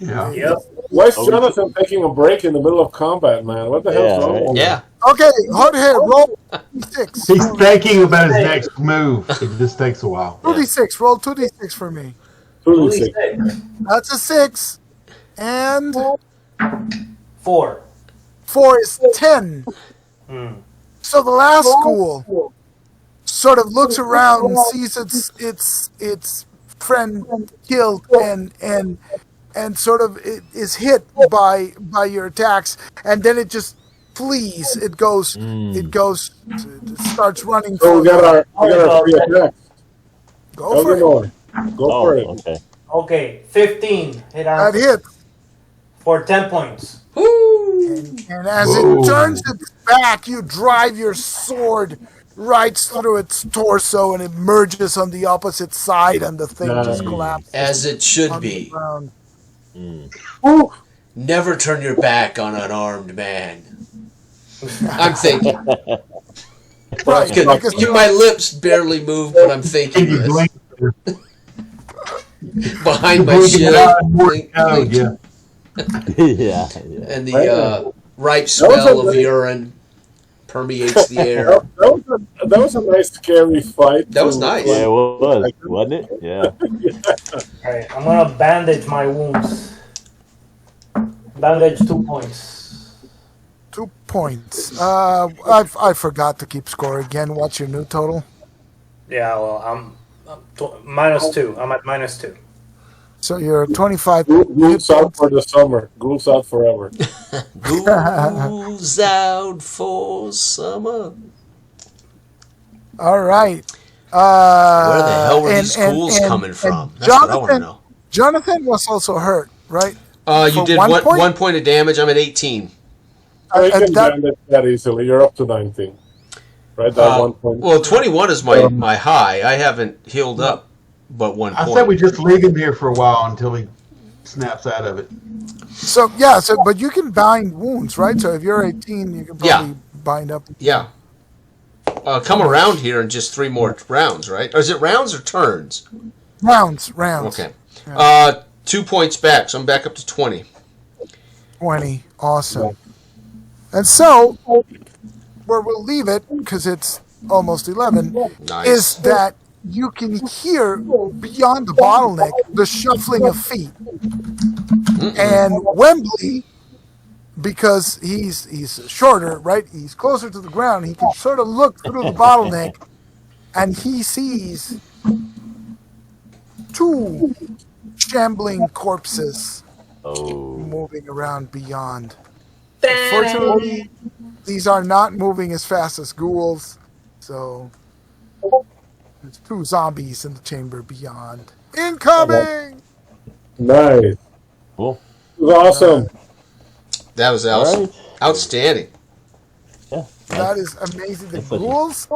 Yeah. Yep. Why is Jonathan taking a break in the middle of combat, man? What the hell's Yeah, wrong right. with him? Yeah. Okay, Jorge, roll 2d6. He's thinking about his next move. It just takes a while. 2d6. Roll 2d6 for me. 26. That's a 6. And 4. 4 is 10. So the last ghoul sort of looks around and sees its friend killed and sort of is hit by your attacks, and then it just flees. It starts running. So we got our 3 attacks. Go for it. Eldenor, go Oh, for it. okay. Okay, 15. Hit That armor hits. for 10 points. And as Whoa. it turns its back, you drive your sword right through its torso, and it merges on the opposite side, and the thing just Nice. collapses As it should on the be. ground. Ooh. Never turn your back on an armed man. I'm thinking. Right, because My lips barely move, but I'm thinking You this. blink. Behind my Blink shield. it out, yeah. yeah. And the ripe smell of urine. permeates the air. That was a nice, scary fight. That was nice. Yeah, it was, wasn't it? Yeah. All right, I'm gonna bandage my wounds. Bandage 2 points. 2 points. I forgot to keep score again. What's your new total? Yeah, well, I'm -2. I'm at -2. So you're 25. Ghouls out for the summer. Ghouls out forever. Ghouls out for summer. All right. Where the hell were these ghouls coming from? That's what I want to know. Jonathan was also hurt, right? You did 1 point of damage. I'm at 18. You can bandage that easily. You're up to 19. Right, that 1 point. Well, 21 is my high. I haven't healed up but 1 point. I said we just leave him here for a while until he snaps out of it. So but you can bind wounds, right? So if you're 18, you can probably bind up. Yeah. Come around here in just 3 more rounds, right? Or is it rounds or turns? Rounds. Okay. Yeah. 2 points back, so I'm back up to 20. 20. Awesome. And so, where we'll leave it, because it's almost 11, Nice. is that you can hear beyond the bottleneck the shuffling of feet. And Wembley, because he's shorter, right? He's closer to the ground. He can sort of look through the bottleneck, and he sees 2 shambling corpses moving around beyond. Unfortunately, these are not moving as fast as ghouls, so there's 2 zombies in the chamber beyond. Incoming! Nice. Cool. It was awesome. That was awesome. Right. Outstanding. Yeah. That is amazing. The That's what- ghouls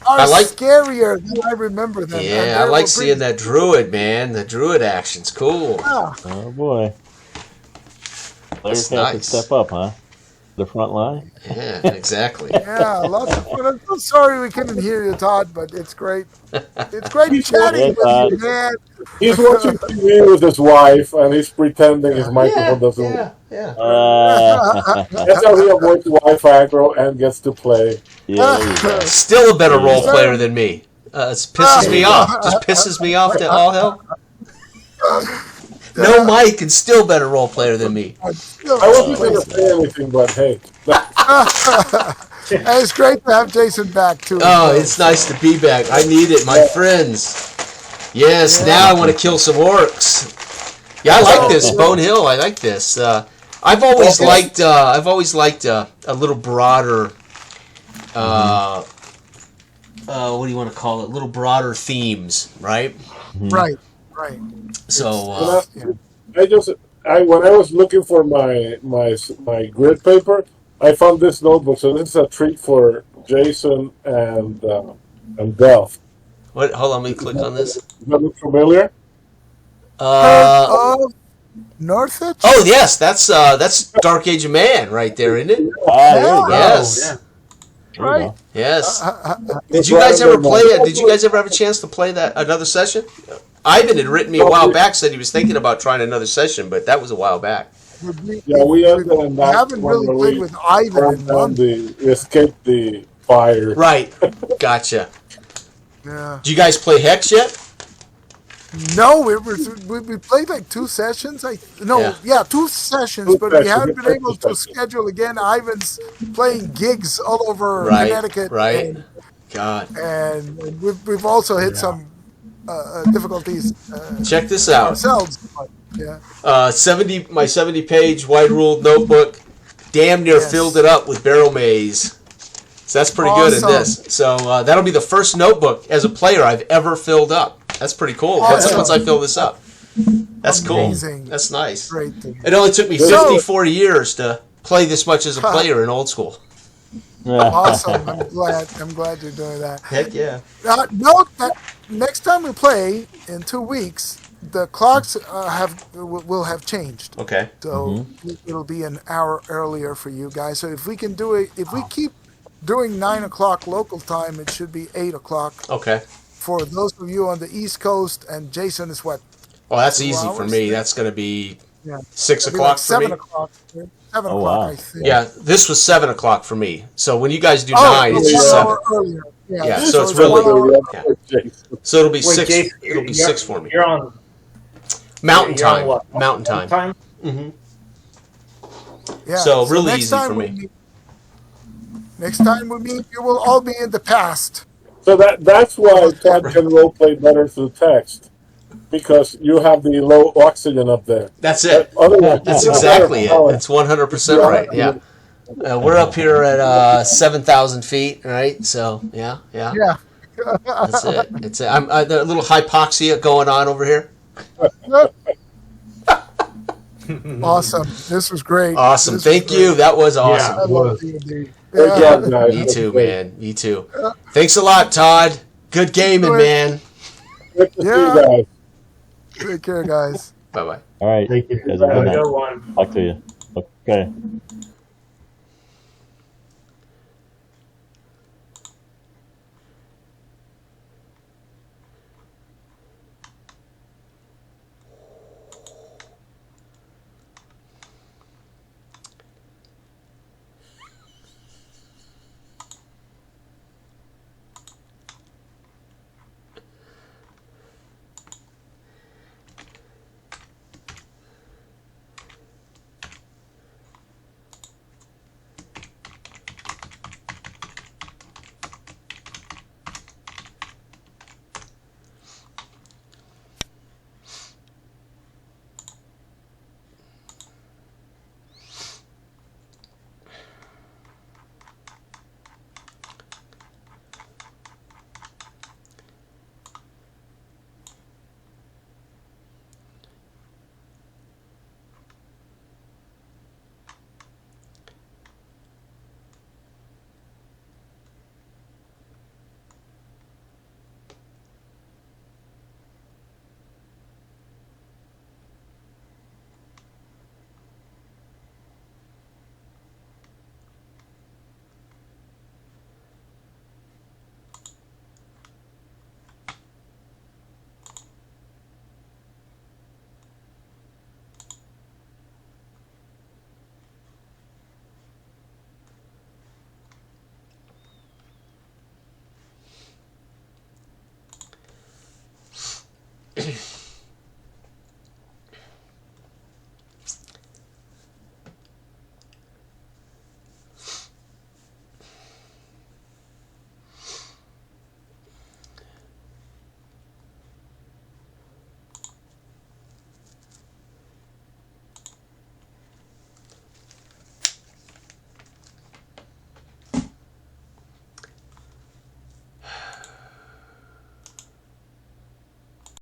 are like- scarier than I remember them. Yeah, I like seeing that druid, man. The druid action's cool. Yeah. Oh boy. Players have nice. to step up, huh? The front line. Yeah, exactly. Yeah, lots of fun. I'm so sorry we couldn't hear you, Todd, but it's great. It's great chatting with you, man. He's watching TV with his wife, and he's pretending his microphone doesn't. Yeah. That's how he avoids wife aggro and gets to play. Yeah, there you go. Still a better role player than me. It pisses me off. Just pisses me off to all hell. No mic and still better role player than me. I wasn't going to say anything, but hey. And it's great to have Jason back, too. Oh, it's nice to be back. I need it, my friends. Yes, now I want to kill some orcs. Yeah, I like this, Bone Hill. I like this. I've always liked a little broader. What do you want to call it? Little broader themes, right? Right. So When I was looking for my grid paper, I found this notebook. So this is a treat for Jason and Delph. what? Hold on, let me click on this. Does that look familiar? Northwich? Oh yes, that's Dark Age of Man right there, isn't it? There you go. Yes. There you Right. go. Yes. Did you guys ever play it? Did you guys ever have a chance to play that another session? Ivan had written me a while back, said he was thinking about trying another session, but that was a while back. Yeah, we ended in that haven't one really where played we with Ivan in one. escaped the fire. Right. Gotcha. Yeah. Did you guys play Hex yet? No, we played like 2 sessions. 2 sessions, but we haven't been able to schedule again. Ivan's playing gigs all over Connecticut. Right. God. And we've also hit some difficulties Check this out. ourselves. But, yeah. 70-page wide ruled notebook. Damn near filled it up with barrel maze. So that's pretty good at this. So that'll be the first notebook as a player I've ever filled up. That's pretty cool. Once I fill this up. That's Amazing. cool. That's nice. Great thing. It only took me 54 years to play this much as a player in old school. Awesome. I'm glad you're doing that. Heck yeah. Note that next time we play in 2 weeks, the clocks will have changed. Okay. So it'll be an hour earlier for you guys. So if we can do it, if we keep doing 9 o'clock local time, it should be 8 o'clock. Okay. For those of you on the East Coast, and Jason is what? Well, that's 2 easy for hours? me. That's going to be Yeah. 6 It'd be like o'clock for me. 7 o'clock. 7 Oh, o'clock, wow. I think. Yeah, this was 7 o'clock for me. So when you guys do Oh, 9, it's just 7. earlier. Yeah, so so it's it's really- 1 hour. Yeah. So it'll be Wait, 6. Jason, It'll be you're- 6 for me. You're on Mountain you're on time. what? Mountain time. Yeah. So really next easy time for we me. meet- Next time we meet, you will all be in the past. So that's why Todd can role play better through text, because you have the low oxygen up there. That's it. Otherwise, That's it's exactly it. better That's 100% right. Yeah. We're up here at 7,000 feet, right? So yeah. Yeah. That's it. It's it. I'm a little hypoxia going on over here. Awesome. This was great. Awesome. This was Thank great. you. That was Yeah. awesome. I love D&D. Great job, guys. Me too, man. Me too. Thanks a lot, Todd. Good gaming, man. Good to see Yeah. you guys. Take care, guys. Bye bye. All right. Thank you. Guys, have a Have good a night. good one. Talk to you. Okay.